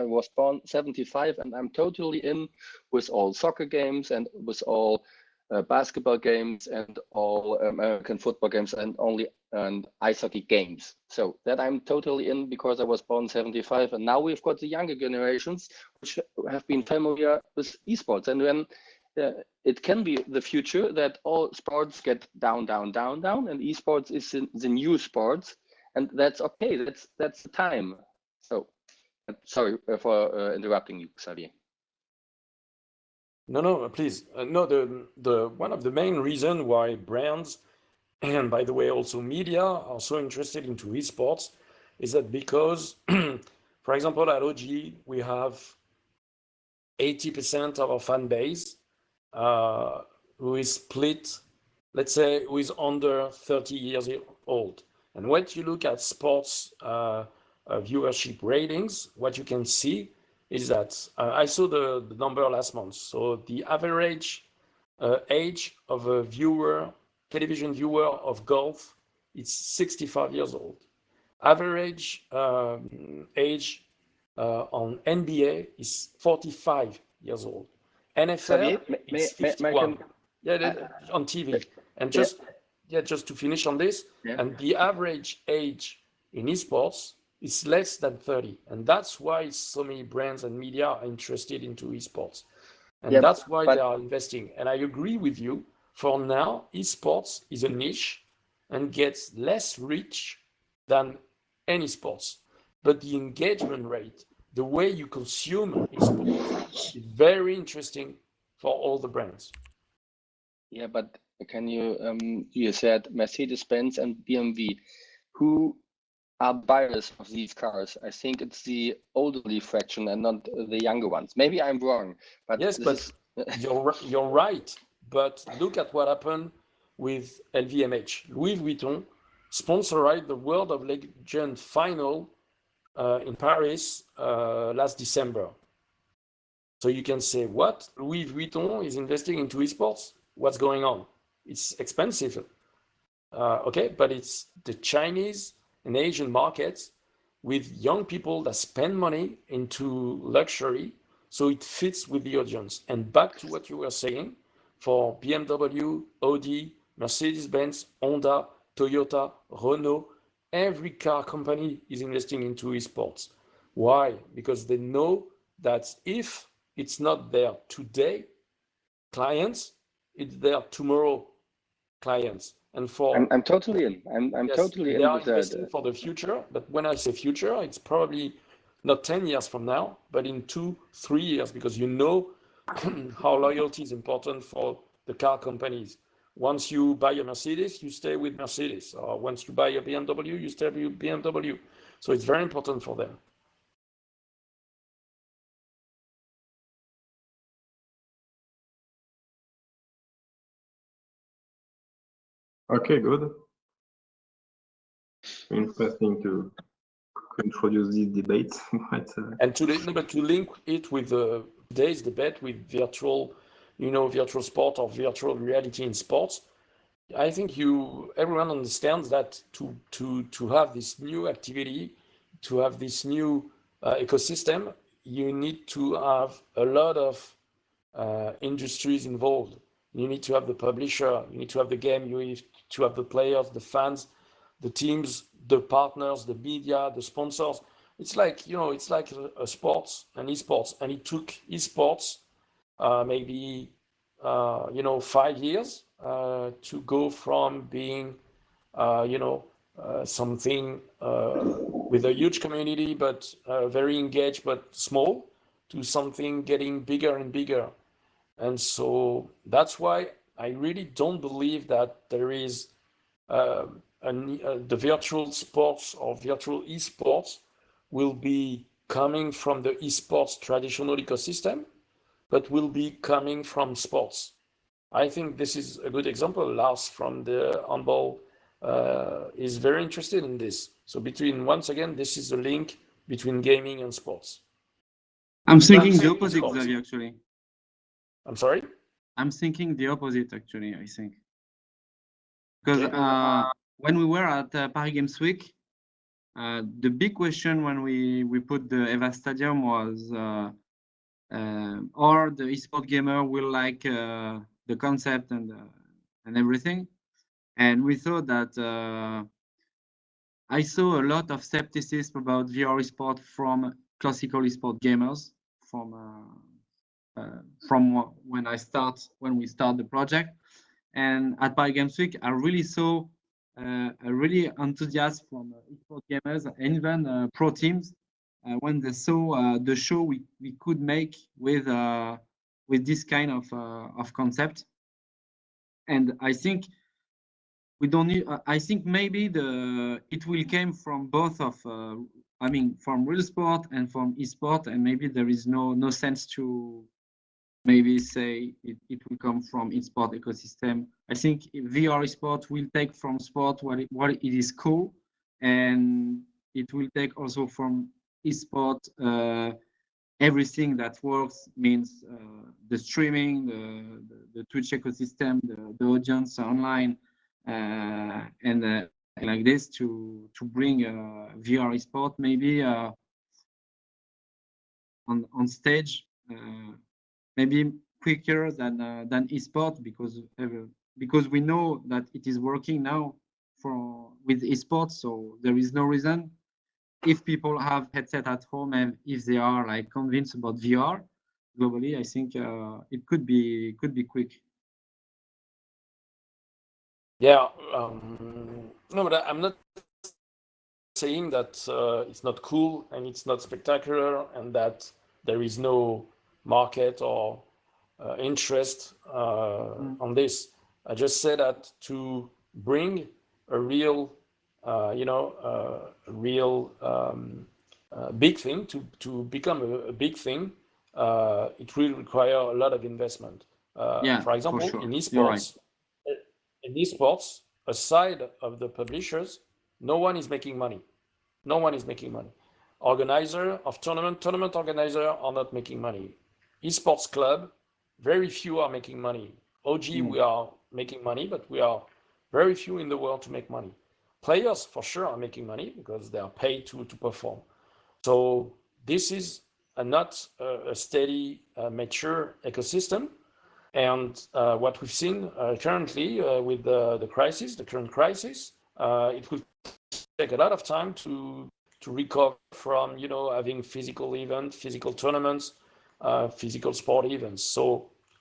was born 75, and I'm totally in with all soccer games and with all basketball games and all American football games and ice hockey games. So that I'm totally in because I was born 75, and now we've got the younger generations which have been familiar with esports, and when it can be the future that all sports get down, and esports is the new sports. And that's okay. That's the time. So, sorry for interrupting you, Xavier. No, please. No, the one of the main reasons why brands, and by the way also media, are so interested into esports is that because, for example, at OG we have 80% of our fan base who is split, let's say, who is under 30 years old. And when you look at sports viewership ratings, what you can see is that I saw the number last month. So the average age of a television viewer of golf, is 65 years old. Average age on NBA is 45 years old. NFL is 51. On TV. And just to finish on this, and the average age in esports is less than 30, and that's why so many brands and media are interested into esports, and that's why they are investing. And I agree with you. For now, esports is a niche and gets less reach than any sports, but the engagement rate, the way you consume esports, is very interesting for all the brands. Yeah, but can you you said Mercedes-Benz and BMW, who are buyers of these cars? I think it's the elderly fraction and not the younger ones. Maybe I'm wrong, but yes, but you're right. But look at what happened with LVMH. Louis Vuitton sponsored the World of Legend final in Paris last December. So you can say, what? Louis Vuitton is investing into esports? What's going on? It's expensive. Okay, but it's the Chinese and Asian markets with young people that spend money into luxury, so it fits with the audience. And back to what you were saying, for BMW, Audi, Mercedes-Benz, Honda, Toyota, Renault, every car company is investing into esports. Why? Because they know that if it's not there today, clients, it's there tomorrow, clients. And for I'm totally in. I'm yes, totally they in are with investing that. for the future. But when I say future, it's probably not 10 years from now, but in 2-3 years, because you know how loyalty is important for the car companies. Once you buy a Mercedes, you stay with Mercedes, or once you buy a BMW, you stay with BMW. So it's very important for them. Okay, good. Interesting to introduce these debates. And to link it with today's debate with virtual, virtual sport or virtual reality in sports, I think everyone understands that to have this new activity, to have this new ecosystem, you need to have a lot of industries involved. You need to have the publisher, you need to have the game, you need to have the players, the fans, the teams, the partners, the media, the sponsors. It's like, it's like a sports and esports, and it took esports maybe 5 years to go from being something with a huge community but very engaged but small, to something getting bigger and bigger. And so that's why I really don't believe that there is the virtual sports or virtual esports will be coming from the esports traditional ecosystem, but will be coming from sports. I think this is a good example. Lars from the handball is very interested in this. So once again, this is a link between gaming and sports. I'm thinking the opposite, Xavier, actually. I'm sorry? I'm thinking the opposite, actually, I think. Because when we were at Paris Games Week, the big question when we put the EVA Stadium was, or the eSport gamer will like the concept and everything. And we thought that I saw a lot of skepticism about VR eSport from classical eSport gamers from when we start the project. And at Paris Games Week, I really saw a really enthusiasm from eSport gamers and even pro teams when they saw the show we could make with this kind of concept. And I think we don't need. I think maybe it will came from both of. From real sport and from eSport, and maybe there is no sense to maybe say it will come from eSport ecosystem. I think VR eSport will take from sport what it is cool, and it will take also from eSport everything that works, means the streaming, the Twitch ecosystem, the audience online, and like this to bring VR eSport maybe on stage. Maybe quicker than eSport because we know that it is working now with eSports, so there is no reason. If people have headset at home and if they are like convinced about VR globally, I think it could be quick. Yeah, no, but I'm not saying that it's not cool and it's not spectacular and that there is no market or interest on this. I just said that to bring a real, big thing, to become a big thing, it will require a lot of investment. For example, for sure. in eSports, aside of the publishers, no one is making money. No one is making money. Organizer of tournament organizer are not making money. Esports club, very few are making money. OG, we are making money, but we are very few in the world to make money. Players for sure are making money because they are paid to perform. So this is not a steady, mature ecosystem. And what we've seen currently with the current crisis, it will take a lot of time to recover from, you know, having physical events, physical tournaments, physical sport events. So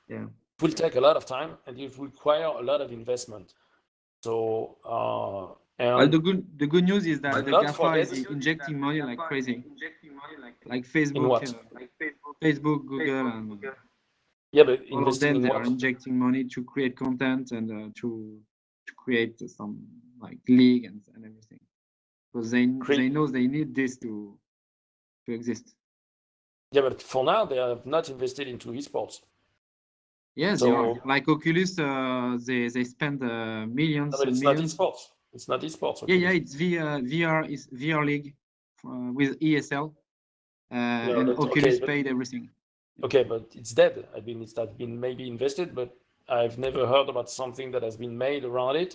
yeah, it will take a lot of time and it will require a lot of investment. So well, the good news is that the GAFA forget is injecting money like crazy, like Facebook, in what? Facebook, Google, and yeah, but all of them, investing in they what? are injecting money to create content and to create some like league and everything, because they know they need this to exist. Yeah, but for now they have not invested into esports. Yes, So, they are. Like Oculus, they spend millions. No, but it's millions. not esports. It's not esports. Yeah, yeah, it's VR League with ESL, No, and but, Oculus okay, paid everything. Okay, but it's dead. I mean, it's that been maybe invested, but I've never heard about something that has been made around it,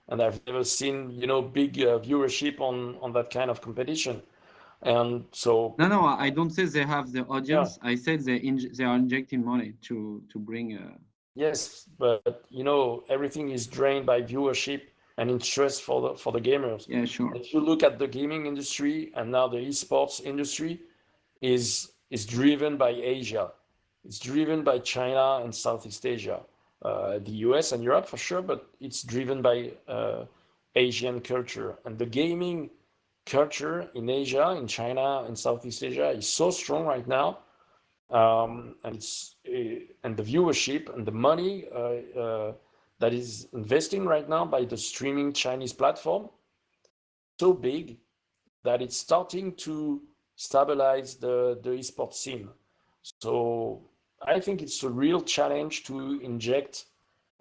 and I've never seen, you know, big viewership on that kind of competition. And so No, I don't say they have the audience. Yeah. I said they are injecting money to bring. Yes, but you know, everything is drained by viewership and interest for the gamers. Yeah, sure. If you look at the gaming industry and now the esports industry is driven by Asia. It's driven by China and Southeast Asia, the US and Europe for sure, but it's driven by Asian culture. And the gaming culture in Asia, in China and Southeast Asia is so strong right now. And the viewership and the money that is investing right now by the streaming Chinese platform, so big that it's starting to stabilize the esports scene. So I think it's a real challenge to inject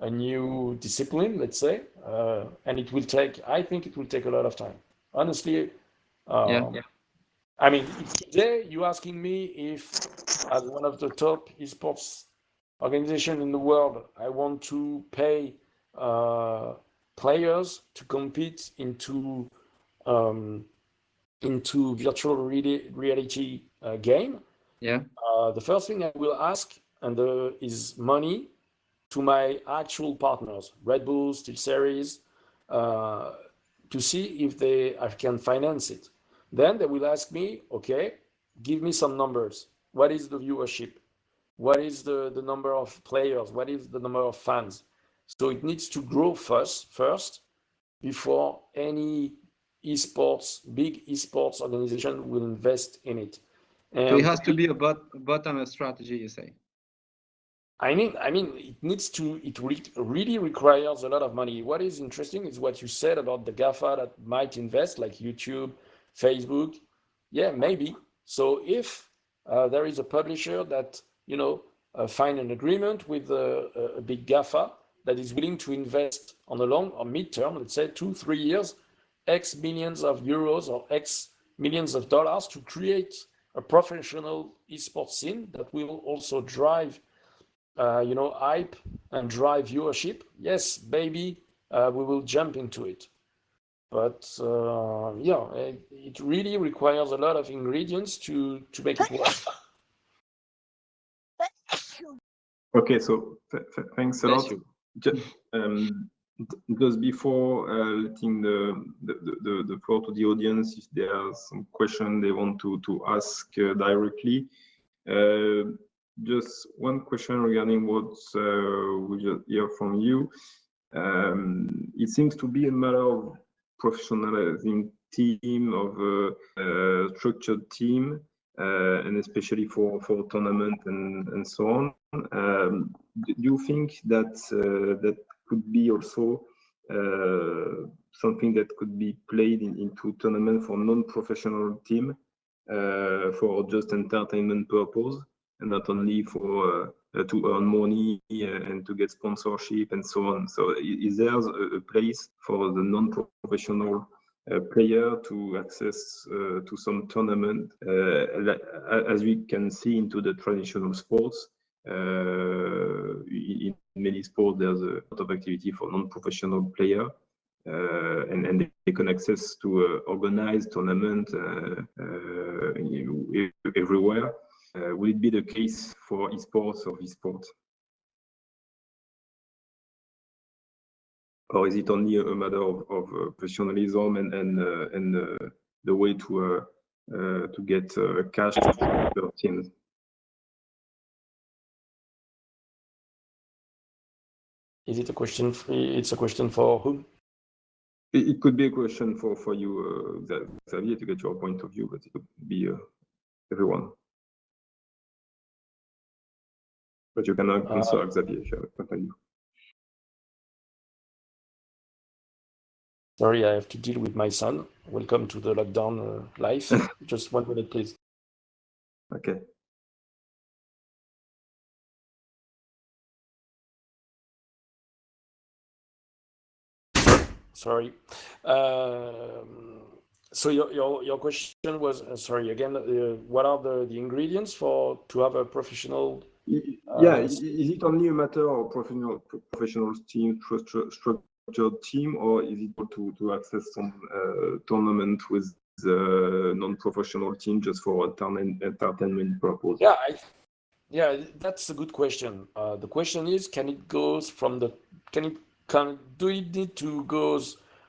a new discipline, let's say, and it will take, I think it will take a lot of time. Honestly, yeah. I mean, if today you're asking me if, as one of the top esports organization in the world, I want to pay players to compete into virtual reality game. Yeah. The first thing I will ask is money to my actual partners, Red Bull, SteelSeries, to see if I can finance it. Then they will ask me, okay, give me some numbers. What is the viewership? What is the number of players? What is the number of fans? So it needs to grow first before any big esports organization will invest in it. And so it has to be a bottom-up strategy, you say? I mean, it really requires a lot of money. What is interesting is what you said about the GAFA that might invest, like YouTube, Facebook. Yeah, maybe. So if there is a publisher that, you know, find an agreement with a big GAFA that is willing to invest on a long or mid-term, let's say 2-3 years, X millions of euros or X millions of dollars to create a professional esports scene that will also drive you know, hype and drive viewership, yes, maybe we will jump into it. But yeah, it really requires a lot of ingredients to make it work. Okay, so thanks a lot. Just before letting the floor to the audience, if there are some questions they want to ask directly. Just one question regarding what we just hear from you. It seems to be a matter of professionalizing team, of a structured team, and especially for tournament and so on. Do you think that that could be also something that could be played into tournament for non-professional team for just entertainment purpose, and not only for to earn money and to get sponsorship and so on? So is there a place for the non-professional player to access to some tournament? As we can see into the traditional sports, in many sports there's a lot of activity for non-professional player. And they can access to organized tournament everywhere. Will it be the case for esports or esports? or is it only a matter of professionalism and the way to get cash to the teams? Is it a question? It's a question for whom? It could be a question for you, Xavier, to get your point of view, but it could be everyone. But you can answer, Xavier, if you have a point of view. Sorry, I have to deal with my son. Welcome to the lockdown life. Just 1 minute, please. Okay. Sorry. So your question was sorry again. What are the ingredients to have a professional? Yeah, is it only a matter of professional team, structured team, or is it possible to access some tournament with non-professional team just for entertainment purpose? Yeah, that's a good question. The question is, do it need to go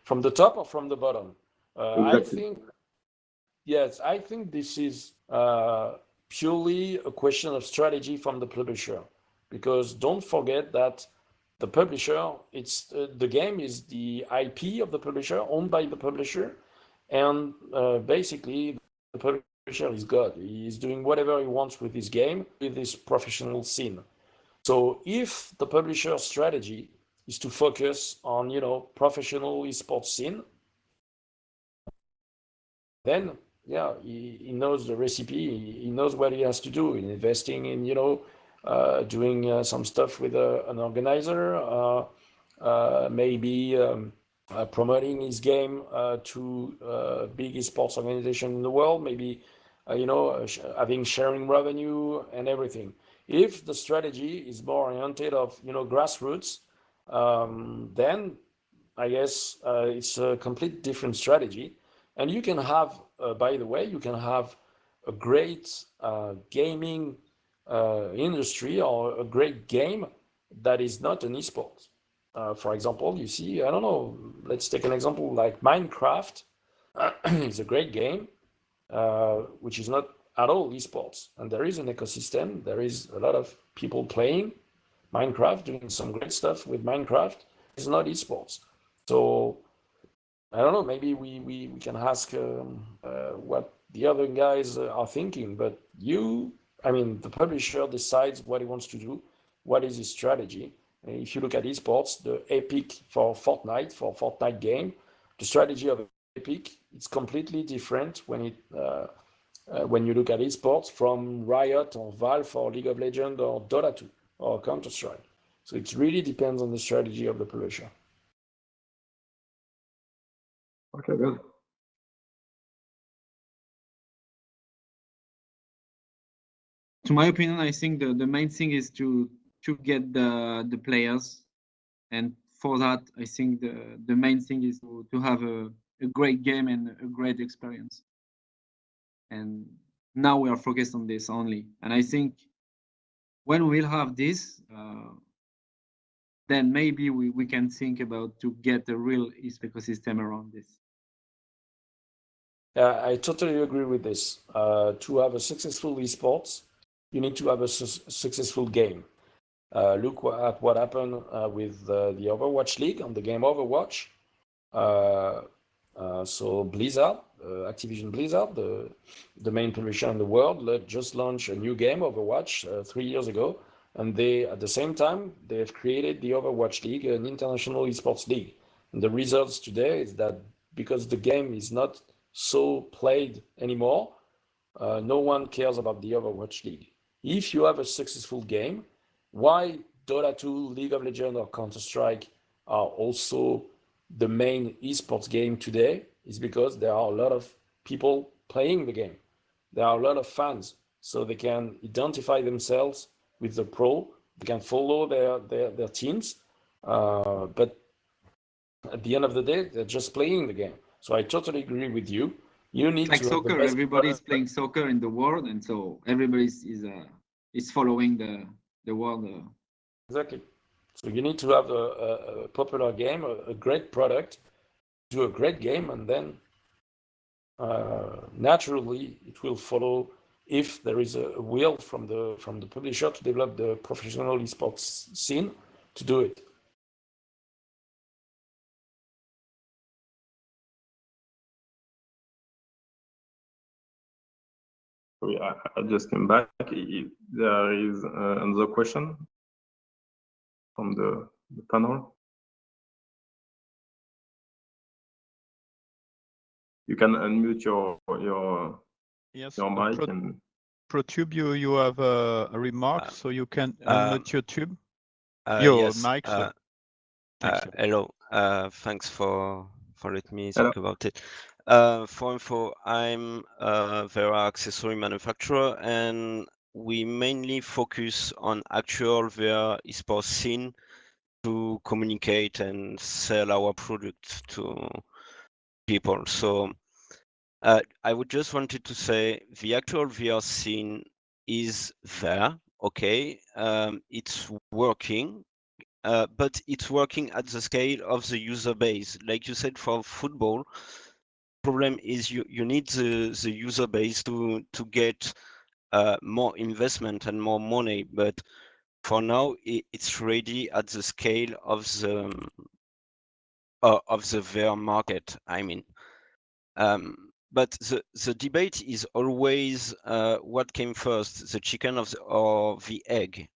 from the top or from the bottom? Exactly. I think this is purely a question of strategy from the publisher, because don't forget that the publisher, the game is the IP of the publisher, owned by the publisher, and basically the publisher is God. He is doing whatever he wants with his game, with his professional scene. So if the publisher's strategy is to focus on, professional esports scene, then he knows the recipe. He knows what he has to do in investing in, doing some stuff with an organizer, maybe promoting his game to big esports organization in the world, maybe having sharing revenue and everything. If the strategy is more oriented of grassroots, then I guess it's a complete different strategy. And you can have, by the way, you can have a great gaming industry or a great game that is not an esport. For example, you see, I don't know, let's take an example like Minecraft. It's a great game, which is not at all esports. And there is an ecosystem. There is a lot of people playing Minecraft, doing some great stuff with Minecraft. It's not esports. So I don't know, maybe we can ask what the other guys are thinking, but the publisher decides what he wants to do, what is his strategy. And if you look at esports, the Epic for Fortnite game, the strategy of Epic, it's completely different when you look at esports from Riot or Valve or League of Legends or Dota 2 or Counter-Strike. So it really depends on the strategy of the publisher. Okay, good. To my opinion, I think the main thing is to get the players, and for that, I think the main thing is to have a great game and a great experience. And now we are focused on this only. And I think when we'll have this, then maybe we can think about to get a real ecosystem around this. Yeah, I totally agree with this. To have a successful esports, you need to have a successful game. Look at what happened with the Overwatch League on the game Overwatch. So Blizzard, Activision Blizzard, the main publisher in the world, just launched a new game, Overwatch, 3 years ago. And they, at the same time, they've created the Overwatch League, an international esports league. And the results today is that because the game is not so played anymore, no one cares about the Overwatch League. If you have a successful game, why Dota 2, League of Legends, or Counter-Strike are also the main esports game today is because there are a lot of people playing the game. There are a lot of fans, so they can identify themselves with the pro. They can follow their teams, but at the end of the day, they're just playing the game. So I totally agree with you. You need like to soccer. have the best Everybody's playing soccer in the world, and so everybody is following the world. Exactly. So you need to have a popular game, a great product, do a great game, and then naturally it will follow if there is a will from the publisher to develop the professional esports scene to do it. Sorry, I just came back. There is another question from the panel. You can unmute your mic and ProTube, you have a remark, so you can unmute your tube, your yes, mic. So. Hello. Thanks for letting me Hello. speak about it. For info, I'm a VR accessory manufacturer, and we mainly focus on actual VR esports scene to communicate and sell our product to people. So I would just wanted to say the actual VR scene is there. Okay, it's working. But it's working at the scale of the user base. Like you said, for football, problem is you need the user base to get more investment and more money. But for now, it's ready at the scale of the VR market. I mean, but the debate is always what came first, the chicken or the egg.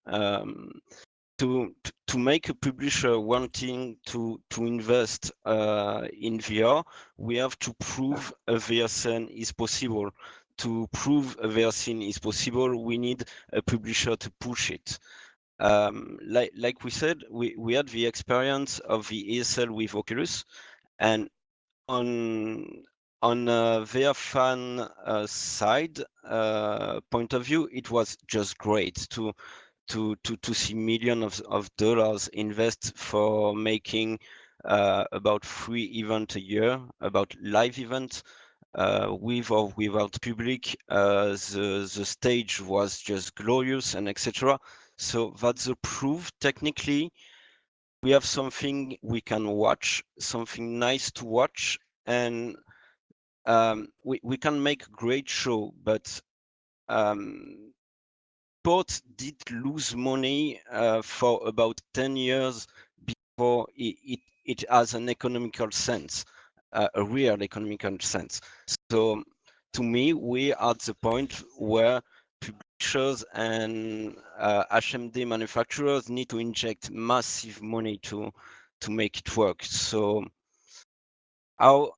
To make a publisher wanting to invest in VR, we have to prove a VR scene is possible. To prove a VR scene is possible, we need a publisher to push it. Like we said, we had the experience of the ESL with Oculus, and on VR fan side point of view, it was just great to see millions of dollars invest for making about 3 events a year, about live events with or without public. The stage was just glorious and etc. So that's the proof. Technically, we have something we can watch, something nice to watch, and we can make a great show, but sport did lose money for about 10 years before it has an economical sense, a real economical sense. So to me, we are at the point where publishers and HMD manufacturers need to inject massive money to make it work. So how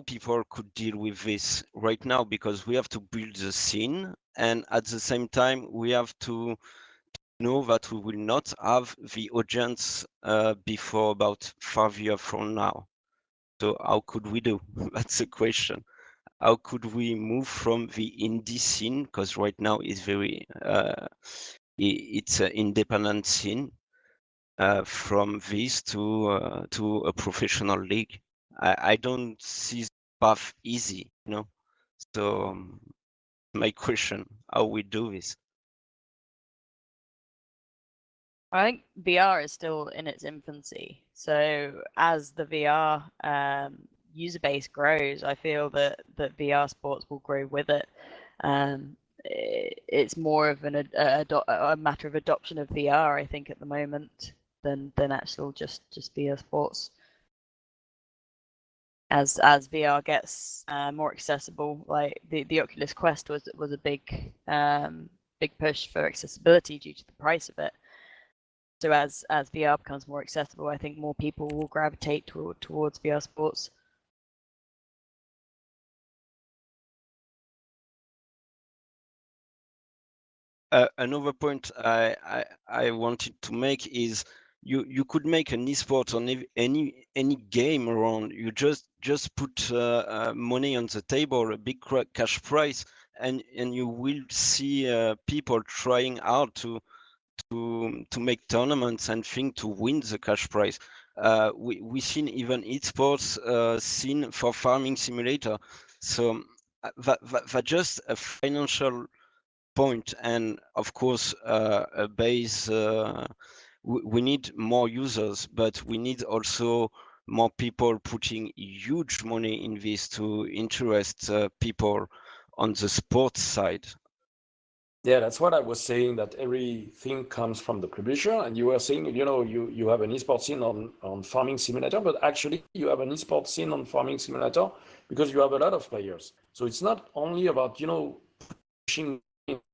people could deal with this right now, because we have to build the scene, and at the same time we have to know that we will not have the audience before about 5 years from now. So how could we do? That's the question. How could we move from the indie scene, because right now it's very it's an independent scene, from this to a professional league? I don't see the path easy, you know. So my question, how we do this? I think VR is still in its infancy. So as the VR user base grows, I feel that VR sports will grow with it. It's more of a matter of adoption of VR, I think, at the moment than actual just VR sports. As VR gets more accessible, like the Oculus Quest was a big push for accessibility due to the price of it. So as VR becomes more accessible, I think more people will gravitate towards VR sports. Another point I wanted to make is you could make an esport on any game around. You just put money on the table, a big cash prize, and you will see people trying hard to make tournaments and think to win the cash prize. We seen even eSports scene for farming simulator. So that just a financial point, and of course a base we need more users, but we need also more people putting huge money in this to interest people on the sports side. Yeah, that's what I was saying, that everything comes from the publisher. And you were saying, you know, you have an esports scene on Farming Simulator, but actually you have an esports scene on Farming Simulator because you have a lot of players. So it's not only about, you know, pushing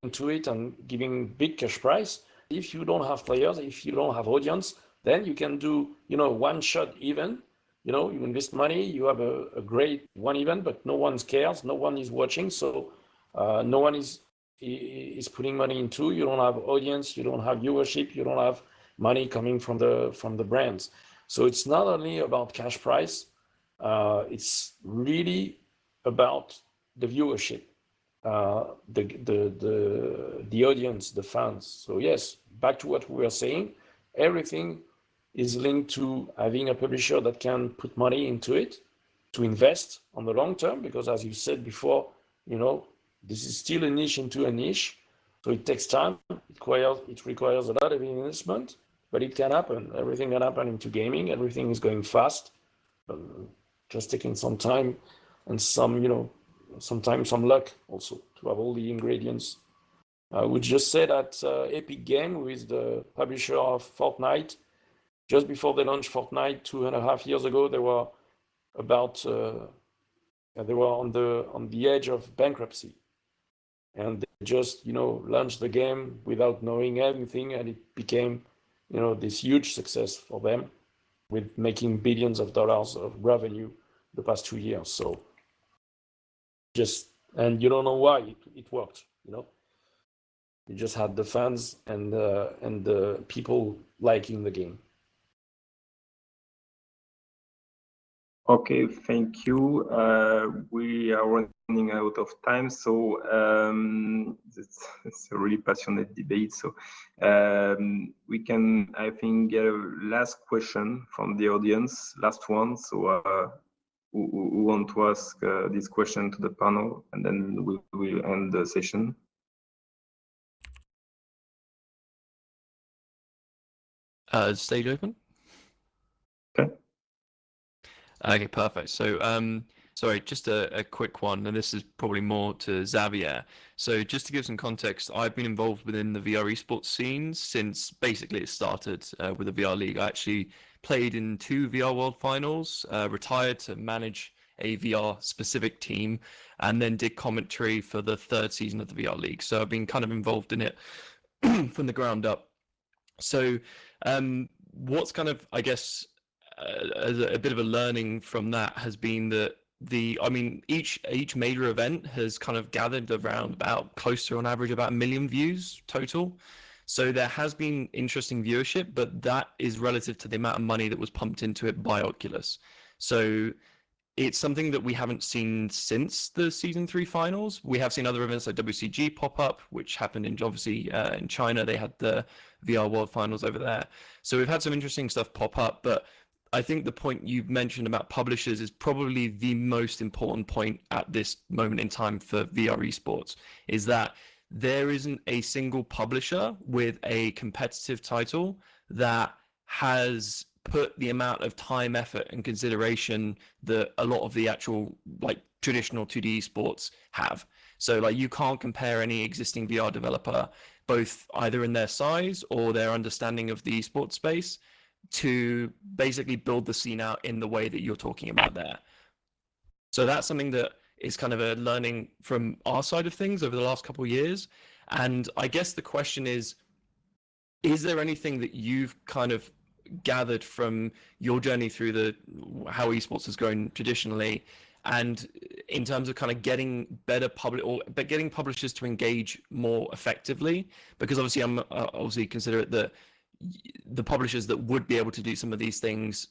into it and giving big cash prize. If you don't have players, if you don't have audience, then you can do, you know, one shot event. You know, you invest money, you have a great one event, but no one cares, no one is watching, so no one is putting money into. You don't have audience, you don't have viewership, you don't have money coming from the brands. So it's not only about cash price, it's really about the viewership, the audience, the fans. So yes, back to what we were saying, everything is linked to having a publisher that can put money into it, to invest on the long term, because as you said before, you know, this is still a niche into a niche, so it takes time. It requires a lot of investment, but it can happen. Everything can happen into gaming. Everything is going fast, just taking some time and some, you know, sometimes some luck also to have all the ingredients. I would just say that Epic Games, who is the publisher of Fortnite, just before they launched Fortnite 2.5 years ago, they were about they were on the edge of bankruptcy, and they just, you know, launched the game without knowing anything, and it became, you know, this huge success for them, with making billions of dollars of revenue the past 2 years. So just, and you don't know why it worked, you know. You just had the fans and the people liking the game. Okay, thank you. We are running out of time, so it's a really passionate debate. So we can, I think, get a last question from the audience, last one. So who want to ask this question to the panel, and then we'll end the session. Stage open? Okay. Okay, perfect. So, sorry, just a quick one, and this is probably more to Xavier. So just to give some context, I've been involved within the VR esports scene since basically it started with the VR League. I actually played in 2 VR World Finals, retired to manage a VR specific team, and then did commentary for the 3rd season of the VR League. So I've been kind of involved in it from the ground up. So what's kind of, I guess, as a bit of a learning from that has been that each major event has kind of gathered around about close to on average about 1 million views total. So there has been interesting viewership, but that is relative to the amount of money that was pumped into it by Oculus. So it's something that we haven't seen since the season 3 finals. We have seen other events like WCG pop up, which happened in obviously in China. They had the VR World Finals over there. So we've had some interesting stuff pop up, but I think the point you've mentioned about publishers is probably the most important point at this moment in time for VR esports, is that there isn't a single publisher with a competitive title that has put the amount of time, effort, and consideration that a lot of the actual like traditional 2D esports have. So like you can't compare any existing VR developer, both either in their size or their understanding of the esports space, to basically build the scene out in the way that you're talking about there. So that's something that is kind of a learning from our side of things over the last couple of years. And I guess the question is there anything that you've kind of gathered from your journey through how esports has grown traditionally, and in terms of kind of getting better getting publishers to engage more effectively? Because obviously I'm obviously consider it that the publishers that would be able to do some of these things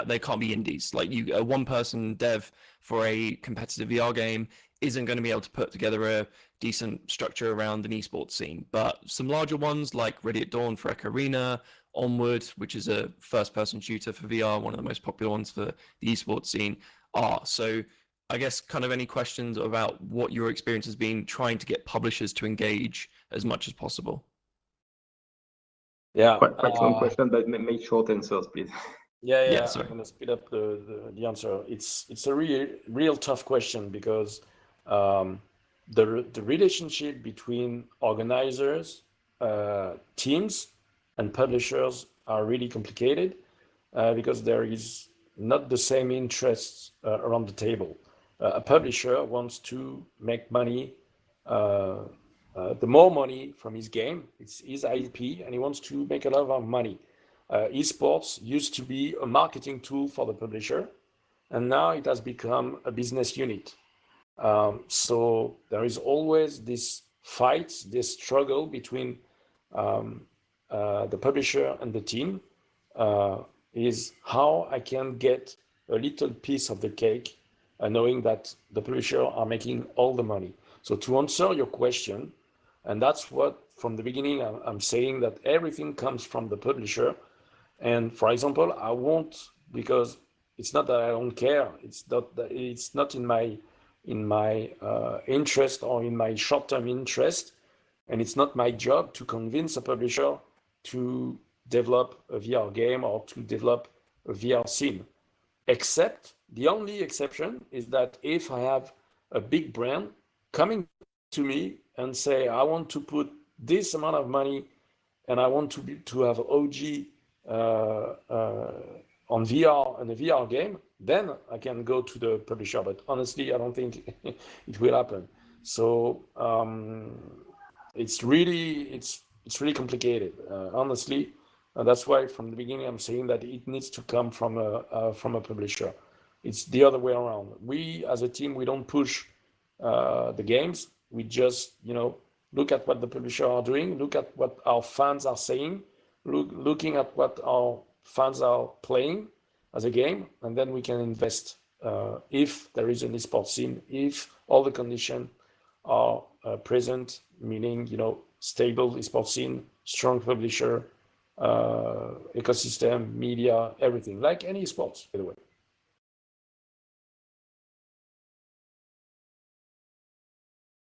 they can't be indies. Like a one person dev for a competitive VR game isn't going to be able to put together a decent structure around an esports scene. But some larger ones like Ready at Dawn for Echo Arena, Onward, which is a first person shooter for VR, one of the most popular ones for the esports scene, are. So I guess kind of any questions about what your experience has been trying to get publishers to engage as much as possible? Yeah. Quite long question, but make short answers, please. Yeah. Sorry. I'm gonna speed up the answer. It's a real tough question because the relationship between organizers, teams, and publishers are really complicated because there is not the same interests around the table. A publisher wants to make money, the more money from his game. It's his IP, and he wants to make a lot of money. Esports used to be a marketing tool for the publisher, and now it has become a business unit. So there is always this fight, this struggle between the publisher and the team, is how I can get a little piece of the cake, knowing that the publisher are making all the money. So to answer your question, and that's what from the beginning I'm saying, that everything comes from the publisher. And for example, I won't, because it's not that I don't care. It's not in my interest or in my short-term interest, and it's not my job to convince a publisher to develop a VR game or to develop a VR scene. Except the only exception is that if I have a big brand coming to me and say, I want to put this amount of money and I want to have OG on VR and a VR game, then I can go to the publisher. But honestly, I don't think it will happen. So it's really complicated, honestly. That's why from the beginning I'm saying that it needs to come from a publisher. It's the other way around. We as a team, we don't push the games. We just look at what the publisher are doing, look at what our fans are saying, looking at what our fans are playing as a game, and then we can invest if there is an esports scene, if all the conditions are present, meaning stable esports scene, strong publisher, ecosystem, media, everything, like any esports, by the way.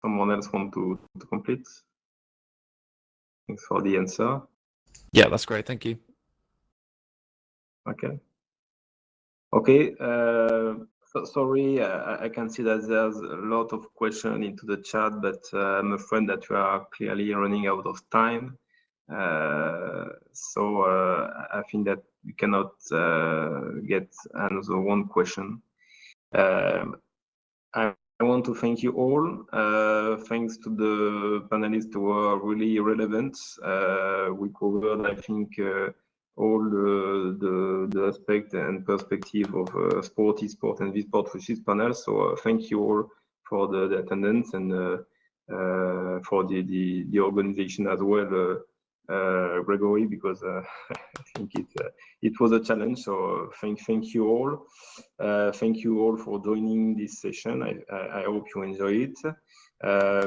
Someone else want to complete? Thanks for the answer. Yeah, that's great. Thank you. Okay. Sorry, I can see that there's a lot of questions into the chat, but I'm afraid that we are clearly running out of time. So I think that we cannot get another one question. I want to thank you all. Thanks to the panelists who are really relevant. We covered, I think, all the aspect and perspective of sport, eSport, and vSport with this panel. So thank you all for the attendance and for the organization as well, Gregory, because I think it was a challenge. So thank you all. Thank you all for joining this session. I hope you enjoy it.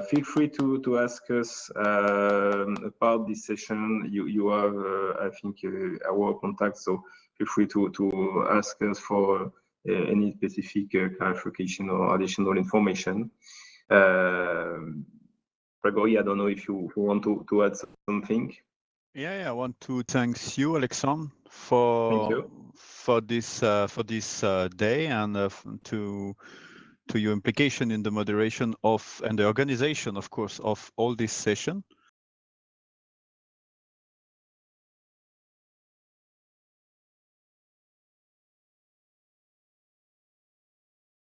Feel free to ask us about this session. You have, I think, our contact, so feel free to ask us for any specific clarification or additional information. Gregory, I don't know if you want to add something. Yeah, I want to thank you, Alexandre, for this day and to your implication in the moderation of and the organization, of course, of all this session.